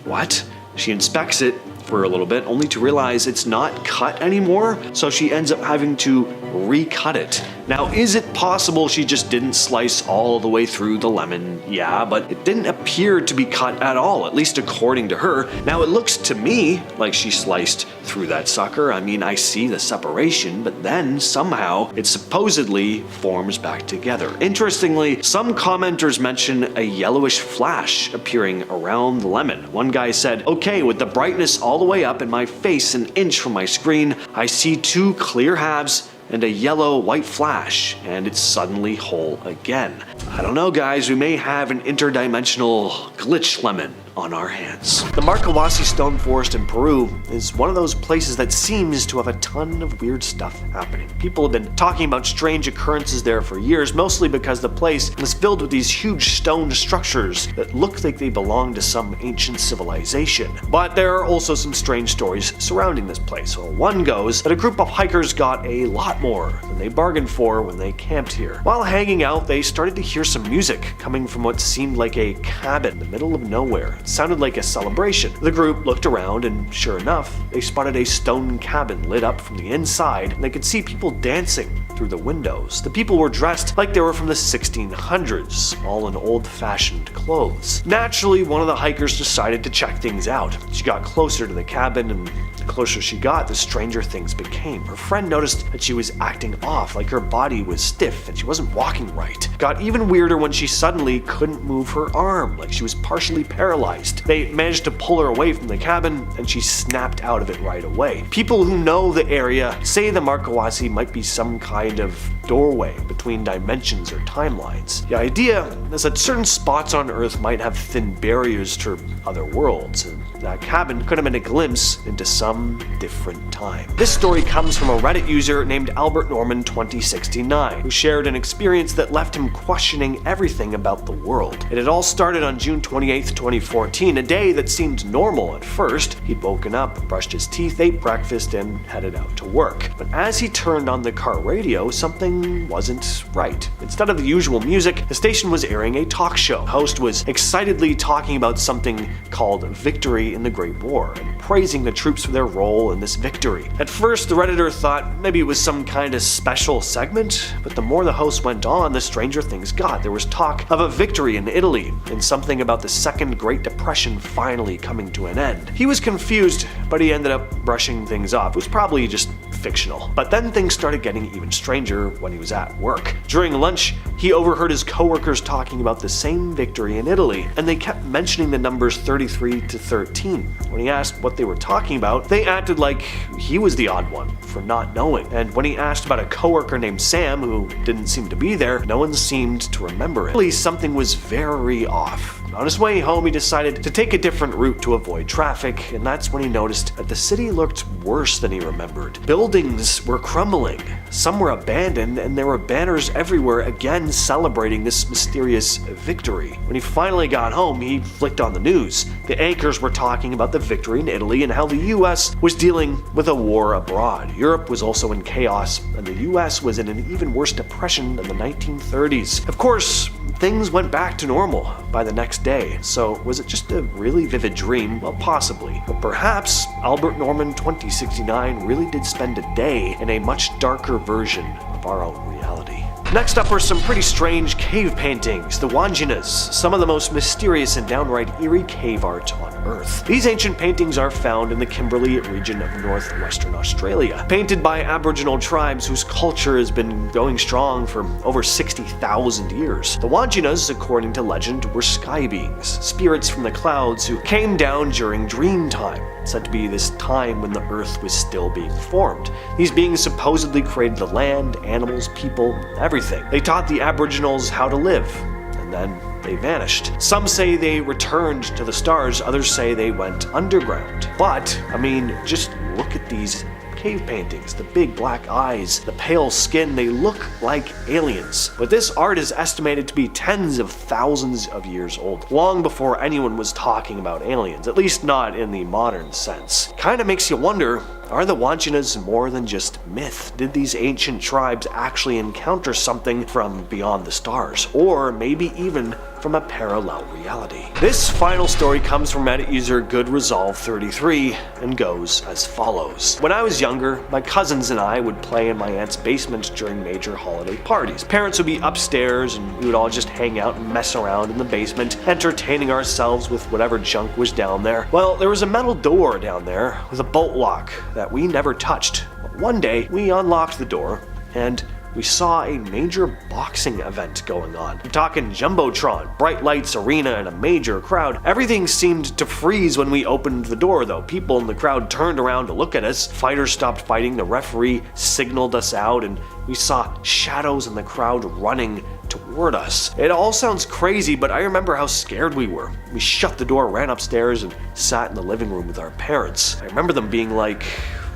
[SPEAKER 1] what? She inspects it for a little bit, only to realize it's not cut anymore, so she ends up having to recut it. Now, is it possible she just didn't slice all the way through the lemon? Yeah, but it didn't appear to be cut at all, at least according to her. Now, it looks to me like she sliced through that sucker. I mean, I see the separation, but then somehow it supposedly forms back together. Interestingly, some commenters mention a yellowish flash appearing around the lemon. One guy said, okay, with the brightness all the way up in my face an inch from my screen, I see two clear halves and a yellow-white flash, and it's suddenly whole again. I don't know, guys, we may have an interdimensional glitch lemon. on our hands. The Marawasi stone forest in Peru is one of those places that seems to have a ton of weird stuff happening. People have been talking about strange occurrences there for years, mostly because the place is filled with these huge stone structures that look like they belong to some ancient civilization. But there are also some strange stories surrounding this place. Well, one goes that a group of hikers got a lot more than they bargained for when they camped here. While hanging out, they started to hear some music coming from what seemed like a cabin in the middle of nowhere. It sounded like a celebration. The group looked around and sure enough, they spotted a stone cabin lit up from the inside, and they could see people dancing through the windows. The people were dressed like they were from the 1600s, all in old-fashioned clothes. Naturally, one of the hikers decided to check things out. She got closer to the cabin, and the closer she got, the stranger things became. Her friend noticed that she was acting off, like her body was stiff and she wasn't walking right. Got even weirder when she suddenly couldn't move her arm, like she was partially paralyzed. They managed to pull her away from the cabin, and she snapped out of it right away. People who know the area say the Marawasi might be some kind of doorway between dimensions or timelines. The idea is that certain spots on Earth might have thin barriers to other worlds, and that cabin could have been a glimpse into some different time. This story comes from a Reddit user named Albert Norman 2069, who shared an experience that left him questioning everything about the world. It had all started on June 28, 2014, a day that seemed normal at first. He'd woken up, brushed his teeth, ate breakfast, and headed out to work. But as he turned on the car radio, something wasn't right. Instead of the usual music, the station was airing a talk show. The host was excitedly talking about something called Victory in the Great War, and praising the troops for their role in this victory. At first, the Redditor thought maybe it was some kind of special segment, but the more the host went on, the stranger things got. There was talk of a victory in Italy, and something about the Second Great Depression finally coming to an end. He was confused, but he ended up brushing things off. It was probably just fictional. But then things started getting even stranger when he was at work. During lunch, he overheard his coworkers talking about the same victory in Italy, and they kept mentioning the numbers 33 to 13. When he asked what they were talking about, they acted like he was the odd one for not knowing. And when he asked about a coworker named Sam, who didn't seem to be there, no one seemed to remember it. At least something was very off. On his way home, he decided to take a different route to avoid traffic, and that's when he noticed that the city looked worse than he remembered. Buildings were crumbling, some were abandoned, and there were banners everywhere again celebrating this mysterious victory. When he finally got home, he flicked on the news. The anchors were talking about the victory in Italy and how the US was dealing with a war abroad. Europe was also in chaos, and the US was in an even worse depression than the 1930s. Of course, things went back to normal by the next day. So was it just a really vivid dream? Well, possibly. But perhaps Albert Norman 2069 really did spend a day in a much darker version of our own reality. Next up are some pretty strange cave paintings, the Wanjinas, some of the most mysterious and downright eerie cave art on Earth. These ancient paintings are found in the Kimberley region of northwestern Australia, painted by Aboriginal tribes whose culture has been going strong for over 60,000 years. The Wanjinas, according to legend, were sky beings, spirits from the clouds who came down during dream time, said to be this time when the Earth was still being formed. These beings supposedly created the land, animals, people, everything. They taught the Aboriginals how to live, and then they vanished. Some say they returned to the stars, others say they went underground. But, I mean, just look at these cave paintings, the big black eyes, the pale skin, they look like aliens. But this art is estimated to be tens of thousands of years old, long before anyone was talking about aliens, at least not in the modern sense. Kinda makes you wonder, are the Wanjinas more than just myth? Did these ancient tribes actually encounter something from beyond the stars, or maybe even from a parallel reality? This final story comes from Reddit user GoodResolve33 and goes as follows. When I was younger, my cousins and I would play in my aunt's basement during major holiday parties. Parents would be upstairs and we would all just hang out and mess around in the basement, entertaining ourselves with whatever junk was down there. Well, there was a metal door down there with a bolt lock that we never touched. But one day, we unlocked the door and we saw a major boxing event going on. I'm talking Jumbotron, bright lights, arena, and a major crowd. Everything seemed to freeze when we opened the door though. People in the crowd turned around to look at us. Fighters stopped fighting, the referee signaled us out, and we saw shadows in the crowd running toward us. It all sounds crazy, but I remember how scared we were. We shut the door, ran upstairs, and sat in the living room with our parents. I remember them being like,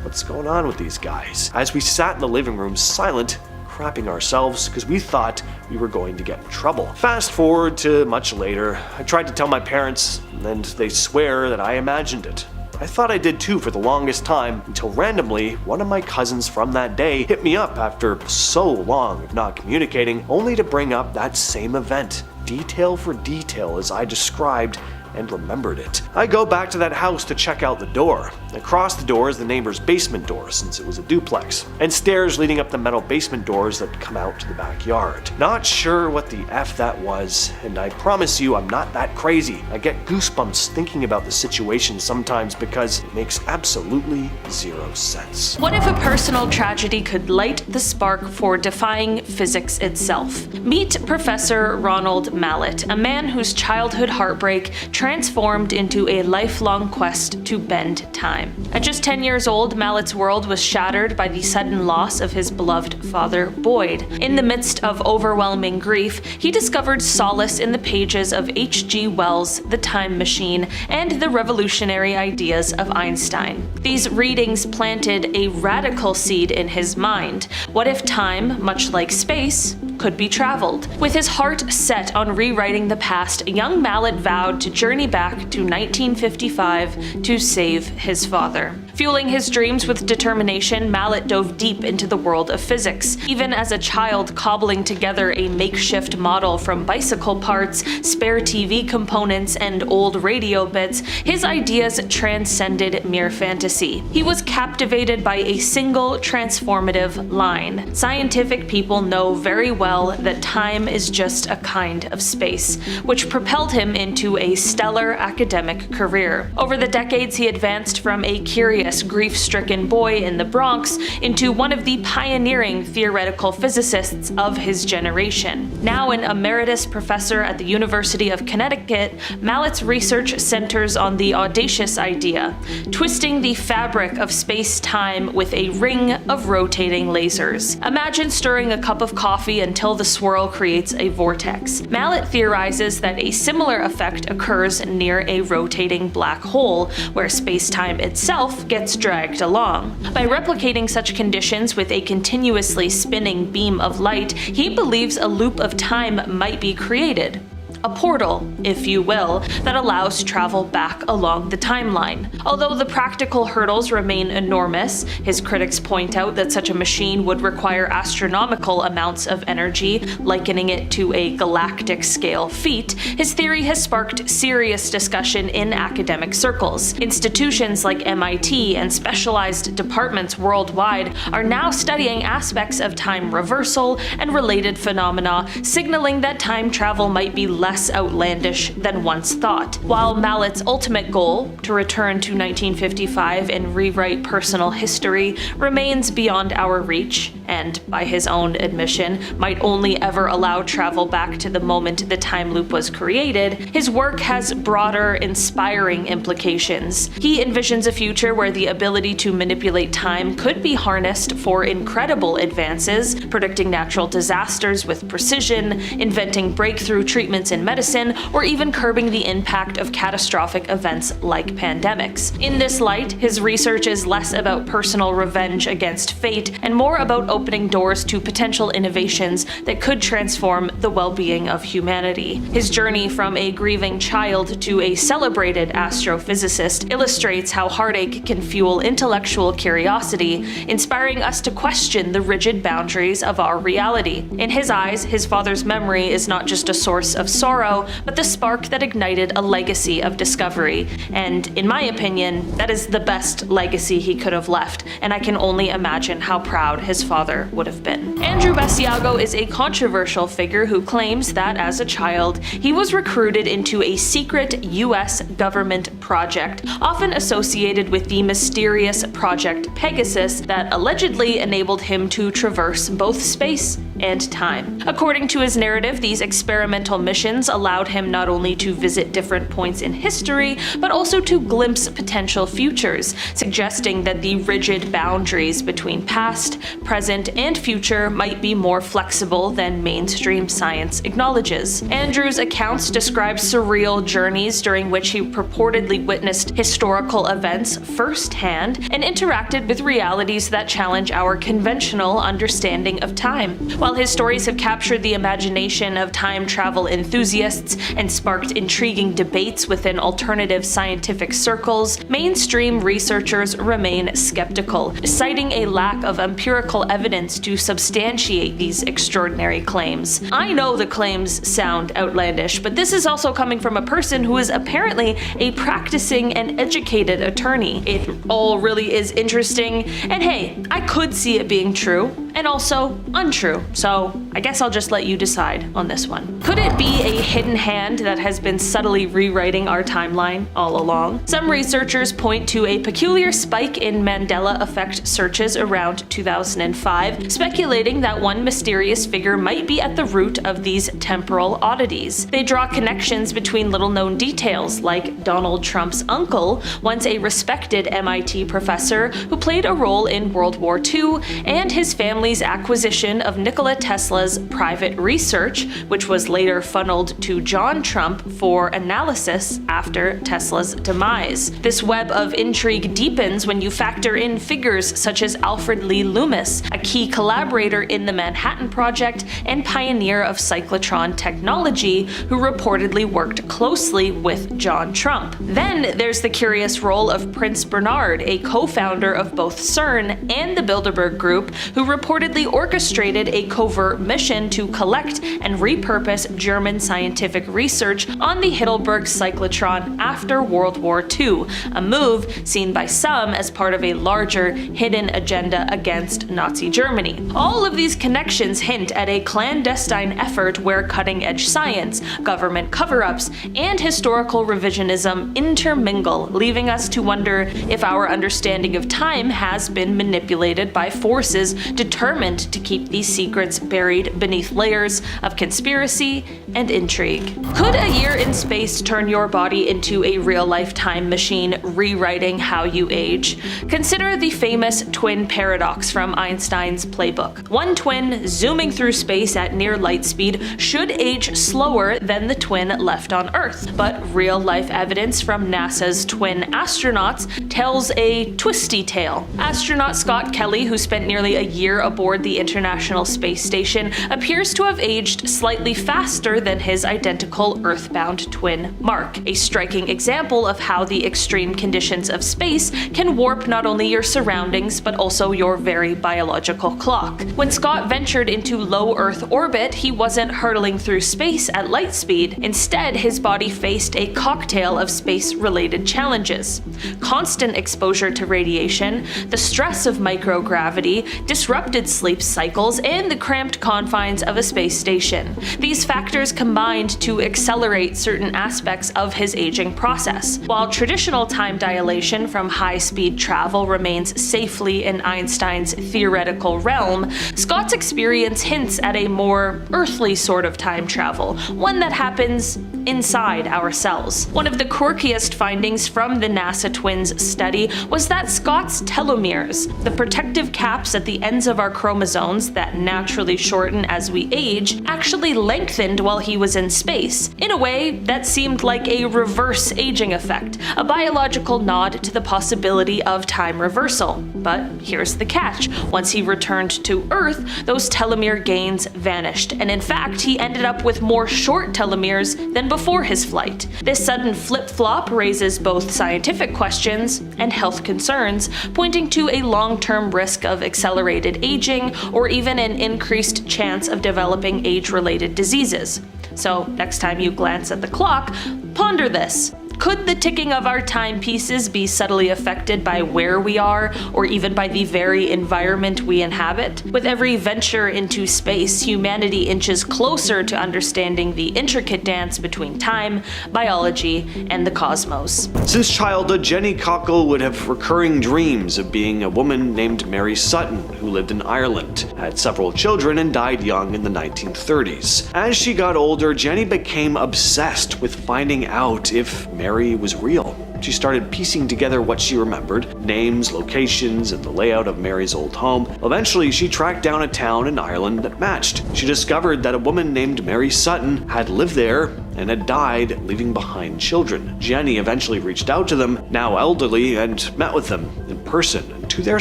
[SPEAKER 1] "What's going on with these guys?" As we sat in the living room silent, crapping ourselves because we thought we were going to get in trouble. Fast forward to much later. I tried to tell my parents, and they swear that I imagined it. I thought I did too for the longest time, until randomly, one of my cousins from that day hit me up after so long of not communicating, only to bring up that same event, detail for detail as I described and remembered it. I go back to that house to check out the door. Across the door is the neighbor's basement door, since it was a duplex, and stairs leading up the metal basement doors that come out to the backyard. Not sure what the F that was, and I promise you I'm not that crazy. I get goosebumps thinking about the situation sometimes because it makes absolutely zero sense.
[SPEAKER 2] What if a personal tragedy could light the spark for defying physics itself? Meet Professor Ronald Mallet, a man whose childhood heartbreak transformed into a lifelong quest to bend time. At just 10 years old, Mallet's world was shattered by the sudden loss of his beloved father, Boyd. In the midst of overwhelming grief, he discovered solace in the pages of H.G. Wells' The Time Machine and the revolutionary ideas of Einstein. These readings planted a radical seed in his mind. What if time, much like space, could be traveled? With his heart set on rewriting the past, young Mallet vowed to journey back to 1955 to save his father. Fueling his dreams with determination, Mallet dove deep into the world of physics. Even as a child cobbling together a makeshift model from bicycle parts, spare TV components, and old radio bits, his ideas transcended mere fantasy. He was captivated by a single transformative line. Scientific people know very well that time is just a kind of space, which propelled him into a stellar academic career. Over the decades, he advanced from a curious, grief-stricken boy in the Bronx into one of the pioneering theoretical physicists of his generation. Now an emeritus professor at the University of Connecticut, Mallet's research centers on the audacious idea, twisting the fabric of space-time with a ring of rotating lasers. Imagine stirring a cup of coffee until the swirl creates a vortex. Mallet theorizes that a similar effect occurs near a rotating black hole, where space-time itself gets dragged along. By replicating such conditions with a continuously spinning beam of light, he believes a loop of time might be created. A portal, if you will, that allows travel back along the timeline. Although the practical hurdles remain enormous, his critics point out that such a machine would require astronomical amounts of energy, likening it to a galactic scale feat. His theory has sparked serious discussion in academic circles. Institutions like MIT and specialized departments worldwide are now studying aspects of time reversal and related phenomena, signaling that time travel might be less outlandish than once thought. While Mallet's ultimate goal, to return to 1955 and rewrite personal history, remains beyond our reach, and, by his own admission, might only ever allow travel back to the moment the time loop was created, his work has broader, inspiring implications. He envisions a future where the ability to manipulate time could be harnessed for incredible advances, predicting natural disasters with precision, inventing breakthrough treatments in medicine, or even curbing the impact of catastrophic events like pandemics. In this light, his research is less about personal revenge against fate and more about opening doors to potential innovations that could transform the well-being of humanity. His journey from a grieving child to a celebrated astrophysicist illustrates how heartache can fuel intellectual curiosity, inspiring us to question the rigid boundaries of our reality. In his eyes, his father's memory is not just a source of sorrow, but the spark that ignited a legacy of discovery. And in my opinion, that is the best legacy he could have left, and I can only imagine how proud his father father would have been. Andrew Basiago is a controversial figure who claims that as a child, he was recruited into a secret US government project, often associated with the mysterious Project Pegasus that allegedly enabled him to traverse both space and time. According to his narrative, these experimental missions allowed him not only to visit different points in history, but also to glimpse potential futures, suggesting that the rigid boundaries between past, present, and future might be more flexible than mainstream science acknowledges. Andrew's accounts describe surreal journeys during which he purportedly witnessed historical events firsthand and interacted with realities that challenge our conventional understanding of time. While his stories have captured the imagination of time travel enthusiasts and sparked intriguing debates within alternative scientific circles, mainstream researchers remain skeptical, citing a lack of empirical evidence to substantiate these extraordinary claims. I know the claims sound outlandish, but this is also coming from a person who is apparently a practicing and educated attorney. It all really is interesting, and hey, I could see it being true, and also untrue, so I guess I'll just let you decide on this one. Could it be a hidden hand that has been subtly rewriting our timeline all along? Some researchers point to a peculiar spike in Mandela effect searches around 2005, speculating that one mysterious figure might be at the root of these temporal oddities. They draw connections between little-known details, like Donald Trump's uncle, once a respected MIT professor who played a role in World War II, and his family's acquisition of Nikola Tesla's private research, which was later funneled to John Trump for analysis after Tesla's demise. This web of intrigue deepens when you factor in figures such as Alfred Lee Loomis, a key collaborator in the Manhattan Project and pioneer of cyclotron technology, who reportedly worked closely with John Trump. Then there's the curious role of Prince Bernhard, a co-founder of both CERN and the Bilderberg Group, who reportedly orchestrated a covert mission to collect and repurpose German scientific research on the Heidelberg cyclotron after World War II, a move seen by some as part of a larger hidden agenda against Nazi Germany. All of these connections hint at a clandestine effort where cutting-edge science, government cover-ups, and historical revisionism intermingle, leaving us to wonder if our understanding of time has been manipulated by forces determined to keep these secrets buried beneath layers of conspiracy and intrigue. Could a year in space turn your body into a real-life time machine, rewriting how you age? Consider the famous twin paradox from Einstein's playbook. One twin zooming through space at near light speed should age slower than the twin left on Earth, but real-life evidence from NASA's twin astronauts tells a twisty tale. Astronaut Scott Kelly, who spent nearly a year aboard the International Space Station, appears to have aged slightly faster than his identical Earthbound twin Mark, a striking example of how the extreme conditions of space can warp not only your surroundings but also your very biological clock. When Scott ventured into low Earth orbit, he wasn't hurtling through space at light speed. Instead, his body faced a cocktail of space-related challenges. Constant exposure to radiation, the stress of microgravity, disrupted sleep cycles, and the cramped confines of a space station. These factors combined to accelerate certain aspects of his aging process. While traditional time dilation from high-speed travel remains safely in Einstein's theoretical realm, Scott's experience hints at a more earthly sort of time travel, one that happens inside our cells. One of the quirkiest findings from the NASA twins study was that Scott's telomeres, the protective caps at the ends of our chromosomes that naturally shorten as we age, actually lengthened while he was in space, in a way that seemed like a reverse aging effect, a biological nod to the possibility of time reversal. But here's the catch: once he returned to Earth, those telomere gains vanished, and in fact, he ended up with more short telomeres than before his flight. This sudden flip-flop raises both scientific questions and health concerns, pointing to a long-term risk of accelerated aging or even an increased chance of developing age-related diseases. So next time you glance at the clock, ponder this. Could the ticking of our timepieces be subtly affected by where we are, or even by the very environment we inhabit? With every venture into space, humanity inches closer to understanding the intricate dance between time, biology, and the cosmos.
[SPEAKER 1] Since childhood, Jenny Cockle would have recurring dreams of being a woman named Mary Sutton, who lived in Ireland, had several children, and died young in the 1930s. As she got older, Jenny became obsessed with finding out if Mary was real. She started piecing together what she remembered, names, locations, and the layout of Mary's old home. Eventually, she tracked down a town in Ireland that matched. She discovered that a woman named Mary Sutton had lived there and had died, leaving behind children. Jenny eventually reached out to them, now elderly, and met with them in person. And to their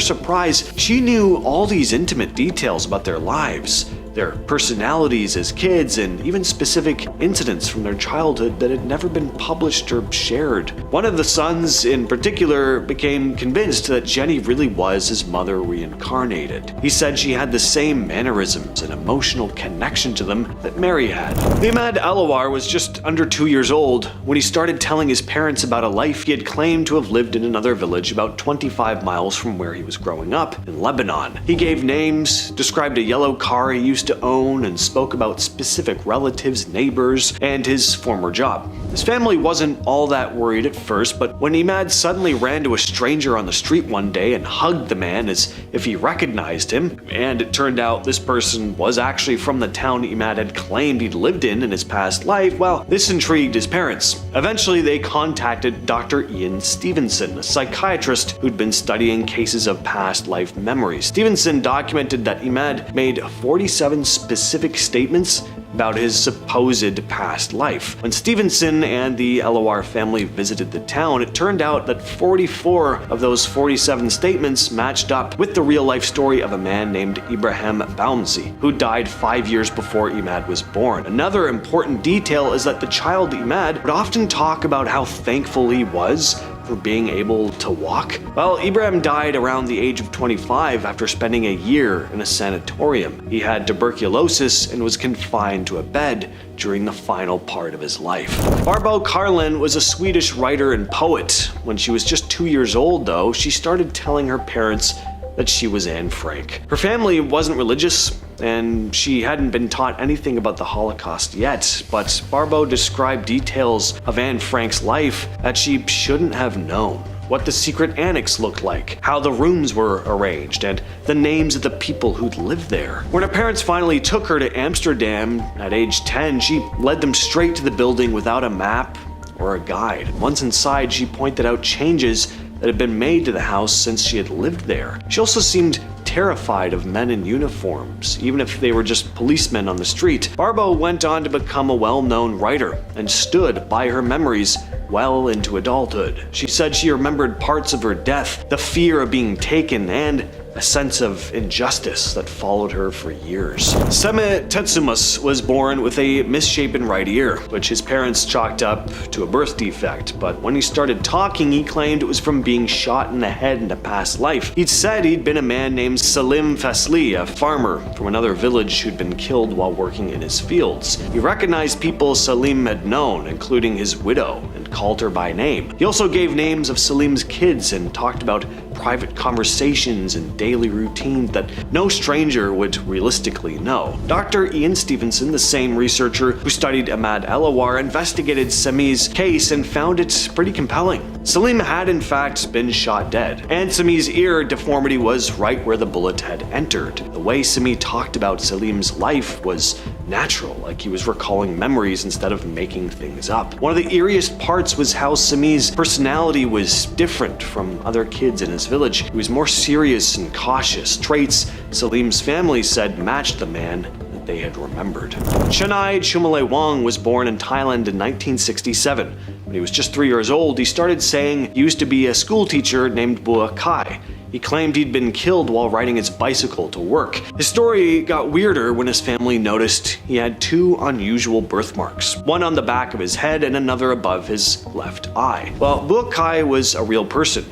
[SPEAKER 1] surprise, she knew all these intimate details about their lives, their personalities as kids, and even specific incidents from their childhood that had never been published or shared. One of the sons in particular became convinced that Jenny really was his mother reincarnated. He said she had the same mannerisms and emotional connection to them that Mary had. Imad Elawir was just under 2 years old when he started telling his parents about a life he had claimed to have lived in another village about 25 miles from where he was growing up, in Lebanon. He gave names, described a yellow car he used to own, and spoke about specific relatives, neighbors, and his former job. His family wasn't all that worried at first, but when Imad suddenly ran to a stranger on the street one day and hugged the man as if he recognized him, and it turned out this person was actually from the town Imad had claimed he'd lived in his past life, well, this intrigued his parents. Eventually, they contacted Dr. Ian Stevenson, a psychiatrist who'd been studying cases of past life memories. Stevenson documented that Imad made 47 specific statements about his supposed past life. When Stevenson and the Elawir family visited the town, it turned out that 44 of those 47 statements matched up with the real-life story of a man named Ibrahim Bouncy, who died 5 years before Imad was born. Another important detail is that the child Imad would often talk about how thankful he was for being able to walk. Well, Ibrahim died around the age of 25 after spending a year in a sanatorium. He had tuberculosis and was confined to a bed during the final part of his life. Barbro Karlen was a Swedish writer and poet. When she was just 2 years old, though, she started telling her parents that she was Anne Frank. Her family wasn't religious, and she hadn't been taught anything about the Holocaust yet, but Barbro described details of Anne Frank's life that she shouldn't have known. What the secret annex looked like, how the rooms were arranged, and the names of the people who'd lived there. When her parents finally took her to Amsterdam at age 10, she led them straight to the building without a map or a guide. Once inside, she pointed out changes that had been made to the house since she had lived there. She also seemed terrified of men in uniforms, even if they were just policemen on the street. Barbro went on to become a well-known writer and stood by her memories well into adulthood. She said she remembered parts of her death, the fear of being taken, and a sense of injustice that followed her for years. Seme Tetsumus was born with a misshapen right ear, which his parents chalked up to a birth defect, but when he started talking, he claimed it was from being shot in the head in a past life. He'd said he'd been a man named Salim Fasli, a farmer from another village who'd been killed while working in his fields. He recognized people Salim had known, including his widow, and called her by name. He also gave names of Salim's kids and talked about private conversations and daily routines that no stranger would realistically know. Dr. Ian Stevenson, the same researcher who studied Imad Elawir, investigated Semi's case and found it pretty compelling. Salim had in fact been shot dead, and Semi's ear deformity was right where the bullet had entered. The way Semi talked about Salim's life was natural, like he was recalling memories instead of making things up. One of the eeriest parts was how Semi's personality was different from other kids in his village. He was more serious and cautious, traits Salim's family said matched the man that they had remembered. Chennai Chumalewang was born in Thailand in 1967. When he was just 3 years old, he started saying he used to be a school teacher named Bua Kai. He claimed he'd been killed while riding his bicycle to work. His story got weirder when his family noticed he had two unusual birthmarks, one on the back of his head and another above his left eye. Well, Bua Kai was a real person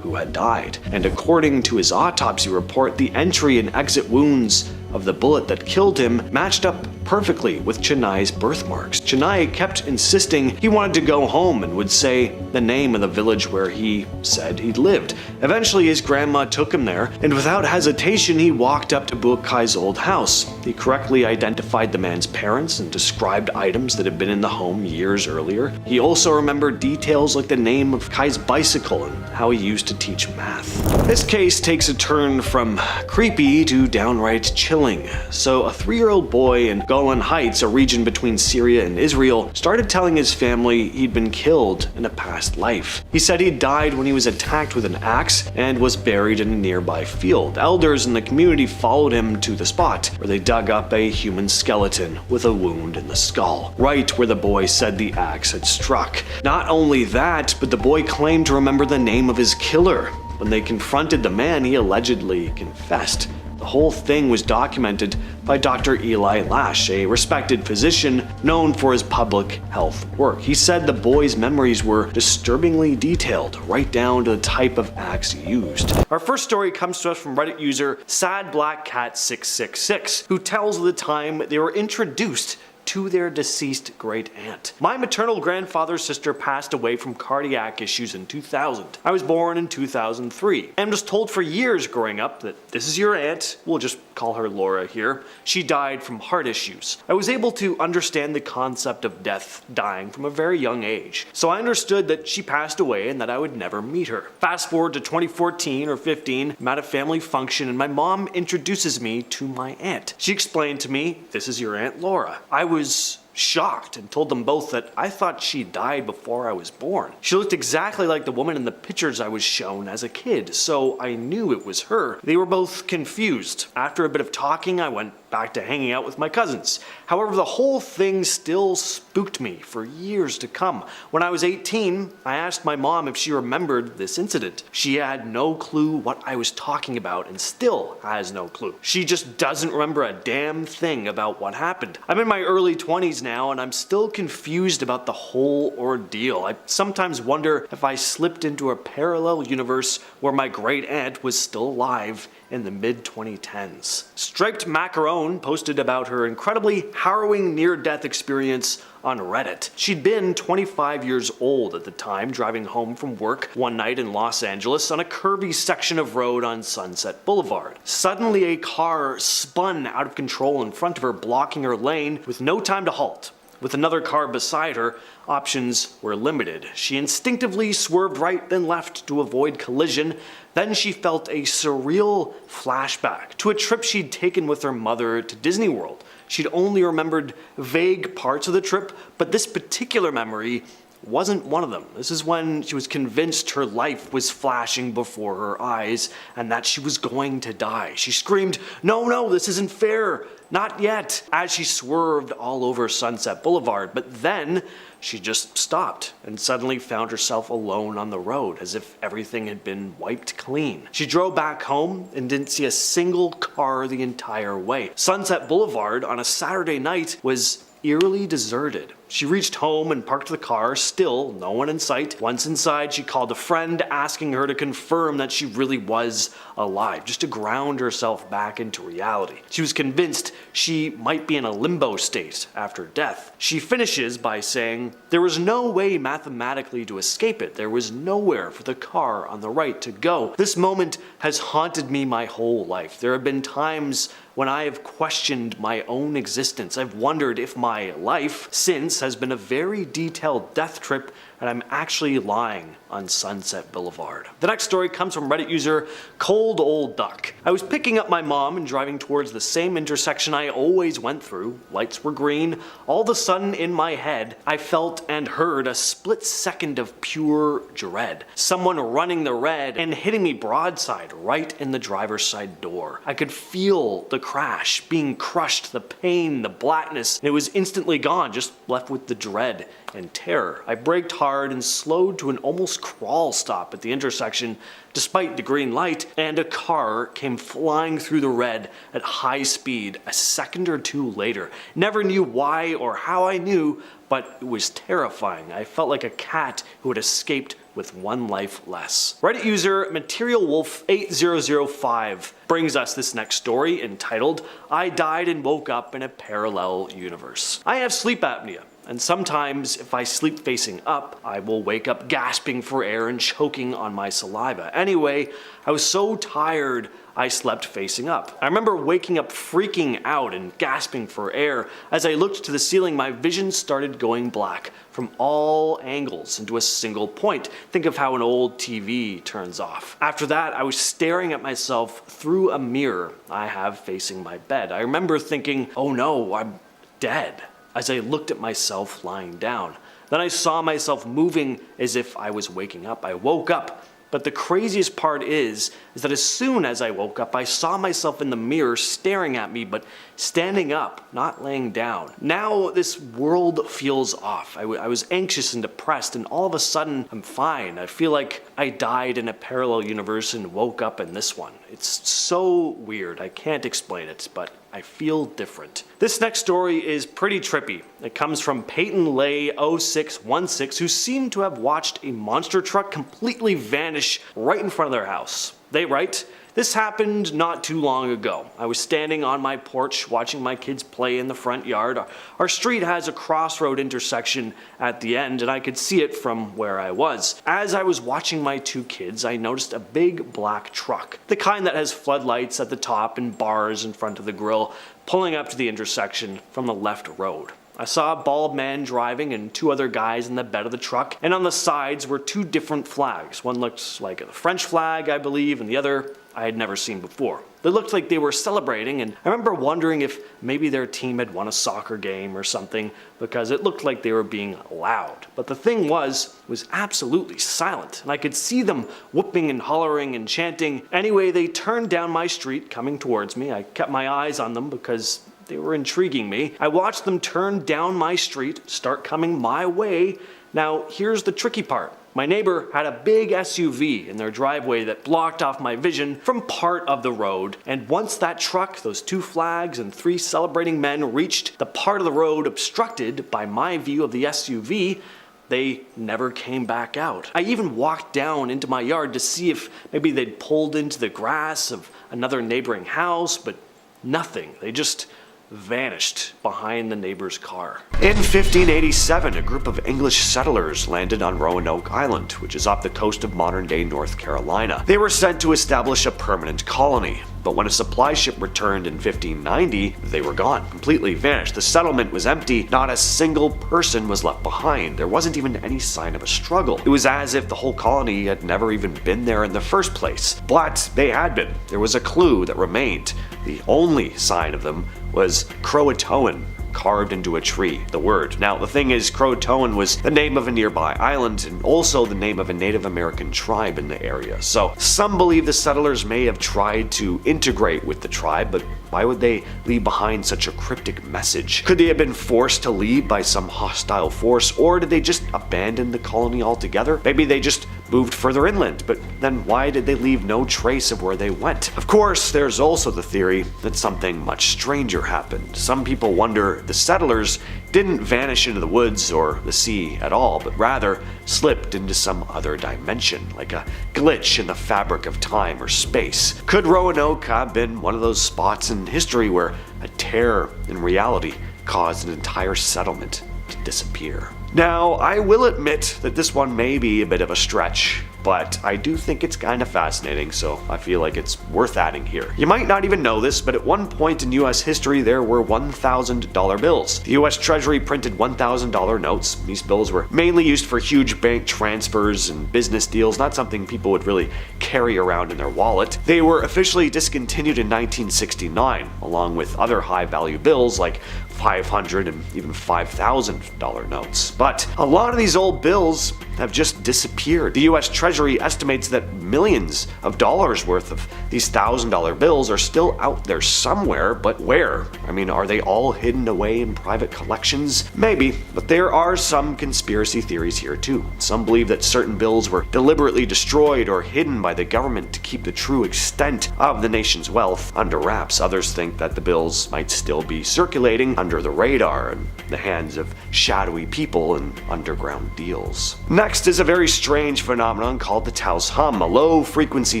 [SPEAKER 1] who had died. And according to his autopsy report, the entry and exit wounds of the bullet that killed him matched up perfectly with Chennai's birthmarks. Chennai kept insisting he wanted to go home and would say the name of the village where he said he'd lived. Eventually his grandma took him there, and without hesitation he walked up to Buakkai's old house. He correctly identified the man's parents and described items that had been in the home years earlier. He also remembered details like the name of Kai's bicycle and how he used to teach math. This case takes a turn from creepy to downright chilling. So a 3-year-old boy in Golan Heights, a region between Syria and Israel, started telling his family he'd been killed in a past life. He said he died when he was attacked with an axe and was buried in a nearby field. Elders in the community followed him to the spot, where they dug up a human skeleton with a wound in the skull, right where the boy said the axe had struck. Not only that, but the boy claimed to remember the name of his killer. When they confronted the man, he allegedly confessed. The whole thing was documented by Dr. Eli Lash, a respected physician known for his public health work. He said the boy's memories were disturbingly detailed, right down to the type of axe used. Our first story comes to us from Reddit user SadBlackCat666, who tells of the time they were introduced to their deceased great aunt. My maternal grandfather's sister passed away from cardiac issues in 2000. I was born in 2003 and was told for years growing up that this is your aunt, we'll just call her Laura here. She died from heart issues. I was able to understand the concept of death, dying from a very young age. So I understood that she passed away and that I would never meet her. Fast forward to 2014 or 15, I'm at a family function and my mom introduces me to my aunt. She explained to me, this is your Aunt Laura. I was shocked and told them both that I thought she died before I was born. She looked exactly like the woman in the pictures I was shown as a kid, so I knew it was her. They were both confused. After a bit of talking, I went back to hanging out with my cousins. However, the whole thing still spooked me for years to come. When I was 18, I asked my mom if she remembered this incident. She had no clue what I was talking about and still has no clue. She just doesn't remember a damn thing about what happened. I'm in my early 20s now and I'm still confused about the whole ordeal. I sometimes wonder if I slipped into a parallel universe where my great aunt was still alive in the mid-2010s. Striped Macaron posted about her incredibly harrowing near-death experience on Reddit. She'd been 25 years old at the time, driving home from work one night in Los Angeles on a curvy section of road on Sunset Boulevard. Suddenly a car spun out of control in front of her, blocking her lane with no time to halt. With another car beside her, options were limited. She instinctively swerved right then left to avoid collision. Then she felt a surreal flashback to a trip she'd taken with her mother to Disney World. She'd only remembered vague parts of the trip, but this particular memory wasn't one of them. This is when she was convinced her life was flashing before her eyes and that she was going to die. She screamed, "No, this isn't fair. Not yet," as she swerved all over Sunset Boulevard. But then she just stopped and suddenly found herself alone on the road, as if everything had been wiped clean. She drove back home and didn't see a single car the entire way. Sunset Boulevard on a Saturday night was eerily deserted. She reached home and parked the car, still no one in sight. Once inside, she called a friend asking her to confirm that she really was alive, just to ground herself back into reality. She was convinced she might be in a limbo state after death. She finishes by saying, "There was no way mathematically to escape it. There was nowhere for the car on the right to go. This moment has haunted me my whole life. There have been times when I have questioned my own existence. I've wondered if my life since has been a very detailed death trip and I'm actually lying on Sunset Boulevard." The next story comes from Reddit user Cold Old Duck. I was picking up my mom and driving towards the same intersection I always went through. Lights were green. All of a sudden in my head, I felt and heard a split second of pure dread. Someone running the red and hitting me broadside right in the driver's side door. I could feel the crash, being crushed, the pain, the blackness, and it was instantly gone, just left with the dread in terror. I braked hard and slowed to an almost crawl stop at the intersection despite the green light, and a car came flying through the red at high speed a second or two later. Never knew why or how I knew, but it was terrifying. I felt like a cat who had escaped with one life less. Reddit user MaterialWolf8005 brings us this next story entitled, I Died and Woke Up in a Parallel Universe. I have sleep apnea, and sometimes if I sleep facing up, I will wake up gasping for air and choking on my saliva. Anyway, I was so tired I slept facing up. I remember waking up freaking out and gasping for air. As I looked to the ceiling, my vision started going black from all angles into a single point. Think of how an old TV turns off. After that, I was staring at myself through a mirror I have facing my bed. I remember thinking, oh no, I'm dead, as I looked at myself lying down. Then I saw myself moving as if I was waking up. I woke up. But the craziest part is that as soon as I woke up, I saw myself in the mirror staring at me, but standing up, not laying down. Now this world feels off. I was anxious and depressed, and all of a sudden, I'm fine. I feel like I died in a parallel universe and woke up in this one. It's so weird. I can't explain it, but I feel different. This next story is pretty trippy. It comes from Peyton Lay 0616, who seemed to have watched a monster truck completely vanish right in front of their house. They write, this happened not too long ago. I was standing on my porch watching my kids play in the front yard. Our street has a crossroad intersection at the end, and I could see it from where I was. As I was watching my two kids, I noticed a big black truck, the kind that has floodlights at the top and bars in front of the grill, pulling up to the intersection from the left road. I saw a bald man driving and two other guys in the bed of the truck, and on the sides were two different flags. One looked like a French flag, I believe, and the other I had never seen before. They looked like they were celebrating, and I remember wondering if maybe their team had won a soccer game or something, because it looked like they were being loud. But the thing was absolutely silent, and I could see them whooping and hollering and chanting. Anyway, they turned down my street, coming towards me. I kept my eyes on them because they were intriguing me. I watched them turn down my street, start coming my way. Now, here's the tricky part. My neighbor had a big SUV in their driveway that blocked off my vision from part of the road, and once that truck, those two flags, and three celebrating men reached the part of the road obstructed by my view of the SUV, they never came back out. I even walked down into my yard to see if maybe they'd pulled into the grass of another neighboring house, but nothing. They just vanished behind the neighbor's car. In 1587, a group of English settlers landed on Roanoke Island, which is off the coast of modern-day North Carolina. They were sent to establish a permanent colony. But when a supply ship returned in 1590, they were gone, completely vanished. The settlement was empty, not a single person was left behind. There wasn't even any sign of a struggle. It was as if the whole colony had never even been there in the first place. But they had been. There was a clue that remained. The only sign of them was Croatoan, carved into a tree, the word. Now, the thing is, Croatoan was the name of a nearby island and also the name of a Native American tribe in the area. So, some believe the settlers may have tried to integrate with the tribe, but why would they leave behind such a cryptic message? Could they have been forced to leave by some hostile force, or did they just abandon the colony altogether? Maybe they just moved further inland, but then why did they leave no trace of where they went? Of course, there's also the theory that something much stranger happened. Some people wonder the settlers didn't vanish into the woods or the sea at all, but rather slipped into some other dimension, like a glitch in the fabric of time or space. Could Roanoke have been one of those spots in history where a tear in reality caused an entire settlement to disappear? Now, I will admit that this one may be a bit of a stretch, but I do think it's kind of fascinating, so I feel like it's worth adding here. You might not even know this, but at one point in US history there were $1,000 bills. The US Treasury printed $1,000 notes. These bills were mainly used for huge bank transfers and business deals, not something people would really carry around in their wallet. They were officially discontinued in 1969, along with other high-value bills like $500 and even $5,000 notes. But a lot of these old bills have just disappeared. The US Treasury estimates that millions of dollars worth of these $1,000 bills are still out there somewhere, but where? I mean, are they all hidden away in private collections? Maybe, but there are some conspiracy theories here too. Some believe that certain bills were deliberately destroyed or hidden by the government to keep the true extent of the nation's wealth under wraps. Others think that the bills might still be circulating under the radar in the hands of shadowy people in underground deals. Next is a very strange phenomenon called the Taos hum, a low-frequency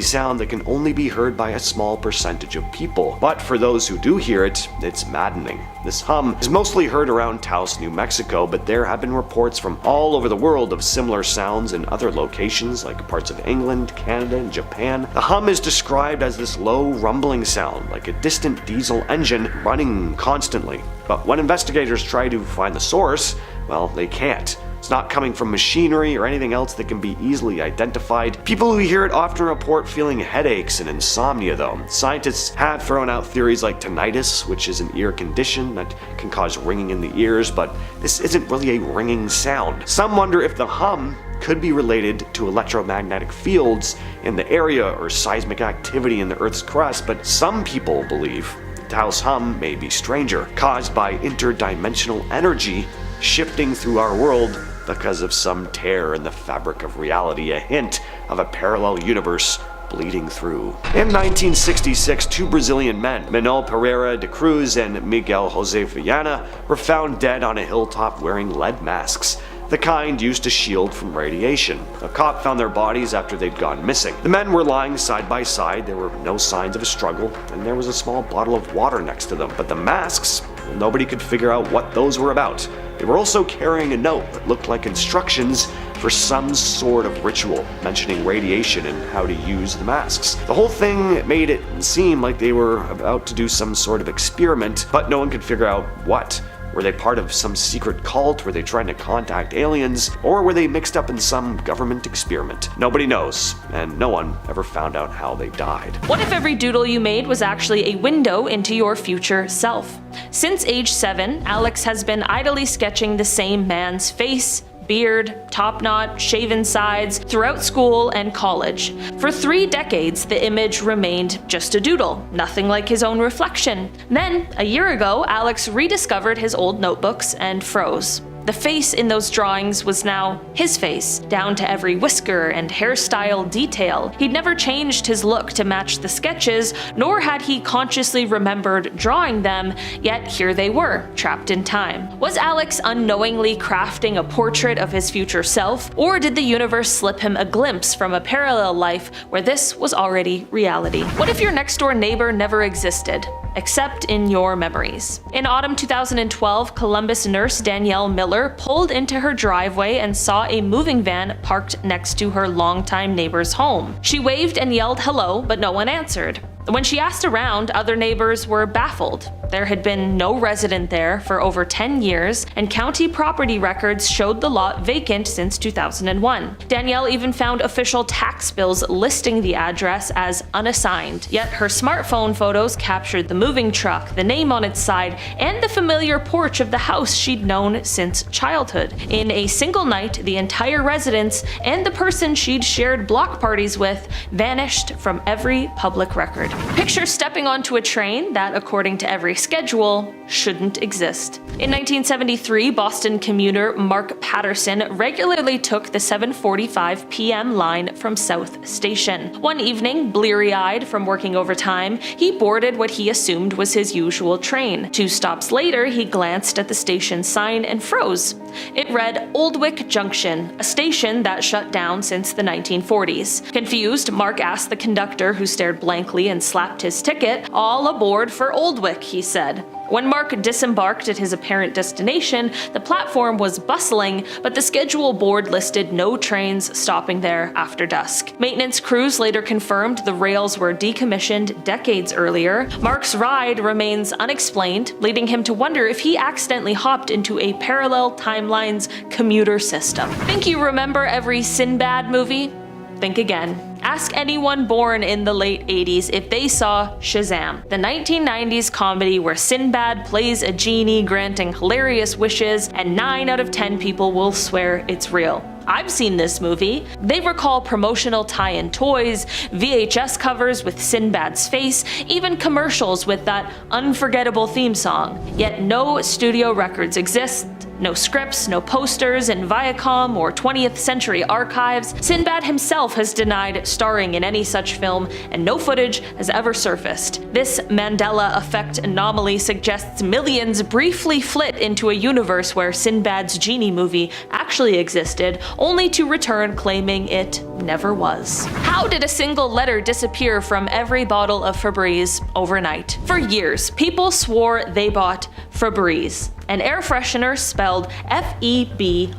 [SPEAKER 1] sound that can only be heard by a small percentage of people. But for those who do hear it, it's maddening. This hum is mostly heard around Taos, New Mexico, but there have been reports from all over the world of similar sounds in other locations like parts of England, Canada, and Japan. The hum is described as this low rumbling sound, like a distant diesel engine running constantly. But when investigators try to find the source, well, they can't. It's not coming from machinery or anything else that can be easily identified. People who hear it often report feeling headaches and insomnia though. Scientists have thrown out theories like tinnitus, which is an ear condition that can cause ringing in the ears, but this isn't really a ringing sound. Some wonder if the hum could be related to electromagnetic fields in the area or seismic activity in the Earth's crust, but some people believe the Taos hum may be stranger, caused by interdimensional energy shifting through our world because of some tear in the fabric of reality, a hint of a parallel universe bleeding through. In 1966, two Brazilian men, Manuel Pereira de Cruz and Miguel Jose Viana, were found dead on a hilltop wearing lead masks, the kind used to shield from radiation. A cop found their bodies after they'd gone missing. The men were lying side by side, there were no signs of a struggle, and there was a small bottle of water next to them. But the masks, nobody could figure out what those were about. They were also carrying a note that looked like instructions for some sort of ritual, mentioning radiation and how to use the masks. The whole thing made it seem like they were about to do some sort of experiment, but no one could figure out what. Were they part of some secret cult? Were they trying to contact aliens? Or were they mixed up in some government experiment? Nobody knows, and no one ever found out how they died.
[SPEAKER 2] What if every doodle you made was actually a window into your future self? Since age 7, Alex has been idly sketching the same man's face, beard, top knot, shaven sides throughout school and college. For 3 decades, the image remained just a doodle, nothing like his own reflection. Then, a year ago, Alex rediscovered his old notebooks and froze. The face in those drawings was now his face, down to every whisker and hairstyle detail. He'd never changed his look to match the sketches, nor had he consciously remembered drawing them, yet here they were, trapped in time. Was Alex unknowingly crafting a portrait of his future self, or did the universe slip him a glimpse from a parallel life where this was already reality? What if your next door neighbor never existed? Except in your memories. In autumn 2012, Columbus nurse Danielle Miller pulled into her driveway and saw a moving van parked next to her longtime neighbor's home. She waved and yelled hello, but no one answered. When she asked around, other neighbors were baffled. There had been no resident there for over 10 years, and county property records showed the lot vacant since 2001. Danielle even found official tax bills listing the address as unassigned, yet her smartphone photos captured the moving truck, the name on its side, and the familiar porch of the house she'd known since childhood. In a single night, the entire residence and the person she'd shared block parties with vanished from every public record. Picture stepping onto a train that, according to every schedule, shouldn't exist. In 1973, Boston commuter Mark Patterson regularly took the 7:45 p.m. line from South Station. One evening, bleary-eyed from working overtime, he boarded what he assumed was his usual train. 2 stops later, he glanced at the station sign and froze. It read Oldwick Junction, a station that shut down since the 1940s. Confused, Mark asked the conductor, who stared blankly and slapped his ticket, "All aboard for Oldwick," he said. When Mark disembarked at his apparent destination, the platform was bustling, but the schedule board listed no trains stopping there after dusk. Maintenance crews later confirmed the rails were decommissioned decades earlier. Mark's ride remains unexplained, leading him to wonder if he accidentally hopped into a parallel timeline's commuter system. Think you remember every Sinbad movie? think again. Ask anyone born in the late 80s if they saw Shazam, the 1990s comedy where Sinbad plays a genie granting hilarious wishes, and 9 out of 10 people will swear it's real. I've seen this movie. They recall promotional tie-in toys, VHS covers with Sinbad's face, even commercials with that unforgettable theme song. Yet no studio records exist, no scripts, no posters in Viacom or 20th Century Archives. Sinbad himself has denied starring in any such film, and no footage has ever surfaced. This Mandela effect anomaly suggests millions briefly flit into a universe where Sinbad's Genie movie actually existed, only to return claiming it never was. How did a single letter disappear from every bottle of Febreze overnight? For years, people swore they bought Febreze, an air freshener spelled F-E-B-R-E-E-Z-E.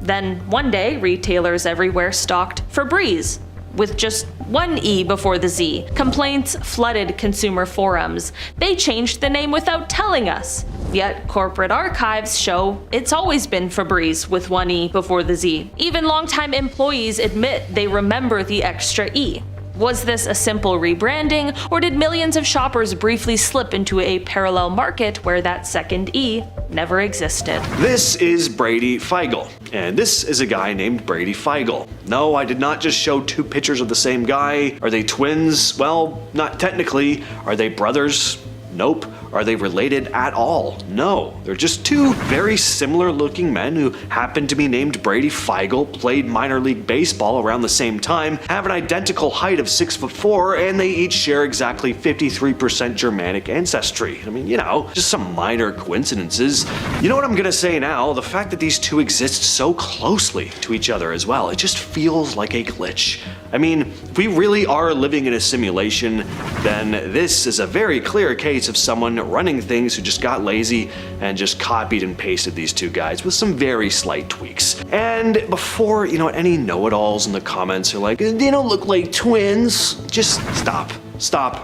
[SPEAKER 2] Then one day, retailers everywhere stocked Febreze, with just one E before the Z. Complaints flooded consumer forums. They changed the name without telling us. Yet corporate archives show it's always been Febreze with one E before the Z. Even longtime employees admit they remember the extra E. Was this a simple rebranding, or did millions of shoppers briefly slip into a parallel market where that second E never existed?
[SPEAKER 1] This is Brady Feigl, and this is a guy named Brady Feigl. No, I did not just show 2 pictures of the same guy. Are they twins? Well, not technically. Are they brothers? Nope. Are they related at all? No. They're just 2 very similar looking men who happen to be named Brady Feigl, played minor league baseball around the same time, have an identical height of 6'4", and they each share exactly 53% Germanic ancestry. I mean, just some minor coincidences. You know what I'm gonna say now? The fact that these 2 exist so closely to each other as well, it just feels like a glitch. I mean, if we really are living in a simulation, then this is a very clear case of someone running things who just got lazy and just copied and pasted these 2 guys with some very slight tweaks. And before, any know-it-alls in the comments are like, they don't look like twins, just stop,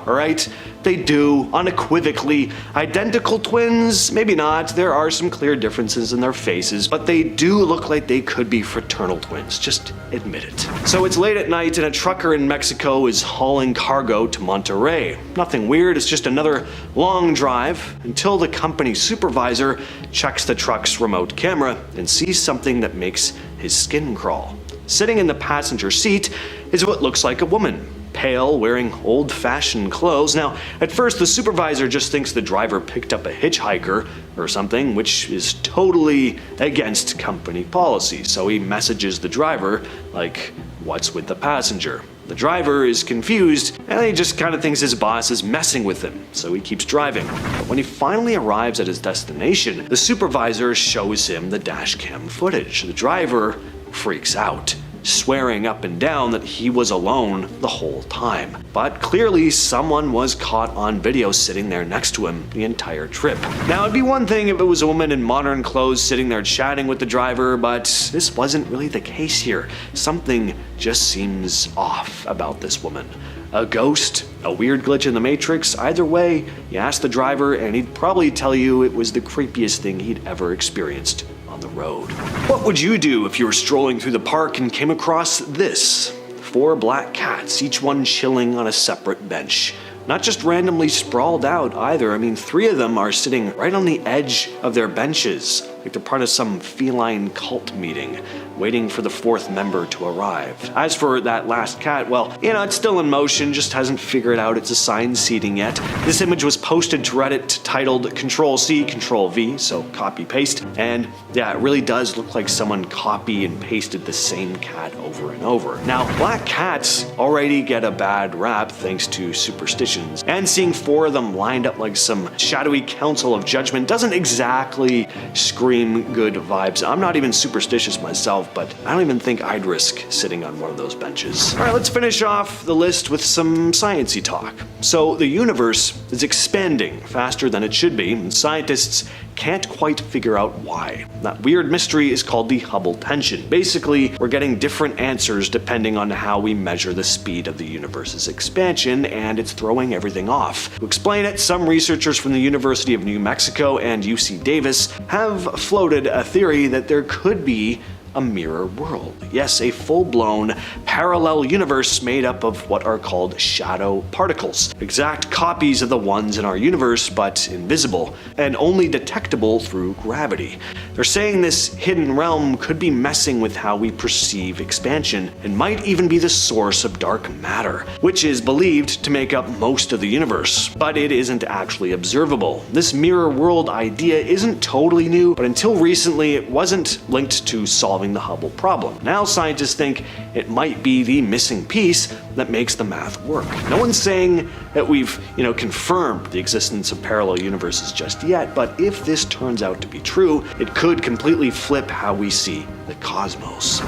[SPEAKER 1] alright? They do, unequivocally. Identical twins? Maybe not. There are some clear differences in their faces, but they do look like they could be fraternal twins. Just admit it. So it's late at night and a trucker in Mexico is hauling cargo to Monterrey. Nothing weird, it's just another long drive until the company supervisor checks the truck's remote camera and sees something that makes his skin crawl. Sitting in the passenger seat is what looks like a woman. Pale, wearing old-fashioned clothes. Now, at first the supervisor just thinks the driver picked up a hitchhiker or something, which is totally against company policy, so he messages the driver, like, what's with the passenger? The driver is confused, and he just kind of thinks his boss is messing with him, so he keeps driving. But when he finally arrives at his destination, the supervisor shows him the dashcam footage. The driver freaks out, swearing up and down that he was alone the whole time. But clearly someone was caught on video sitting there next to him the entire trip. Now, it'd be one thing if it was a woman in modern clothes sitting there chatting with the driver, but this wasn't really the case here. Something just seems off about this woman. A ghost? A weird glitch in the Matrix? Either way, you ask the driver and he'd probably tell you it was the creepiest thing he'd ever experienced on the road. What would you do if you were strolling through the park and came across this? 4 black cats, each one chilling on a separate bench. Not just randomly sprawled out either. I mean, 3 of them are sitting right on the edge of their benches, like they're part of some feline cult meeting, waiting for the 4th member to arrive. As for that last cat, well, it's still in motion, just hasn't figured out its assigned seating yet. This image was posted to Reddit titled Control-C, Control-V, so copy-paste, and yeah, it really does look like someone copy and pasted the same cat over and over. Now, black cats already get a bad rap thanks to superstitions, and seeing 4 of them lined up like some shadowy council of judgment doesn't exactly scream good vibes. I'm not even superstitious myself, but I don't even think I'd risk sitting on one of those benches. Alright, let's finish off the list with some sciencey talk. So the universe is expanding faster than it should be, and scientists can't quite figure out why. That weird mystery is called the Hubble tension. Basically, we're getting different answers depending on how we measure the speed of the universe's expansion, and it's throwing everything off. To explain it, some researchers from the University of New Mexico and UC Davis have floated a theory that there could be a mirror world. Yes, a full-blown parallel universe made up of what are called shadow particles. Exact copies of the ones in our universe, but invisible, and only detectable through gravity. They're saying this hidden realm could be messing with how we perceive expansion, and might even be the source of dark matter, which is believed to make up most of the universe, but it isn't actually observable. This mirror world idea isn't totally new, but until recently it wasn't linked to solving the Hubble problem. Now scientists think it might be the missing piece that makes the math work. No one's saying that we've, confirmed the existence of parallel universes just yet, but if this turns out to be true, it could completely flip how we see the cosmos.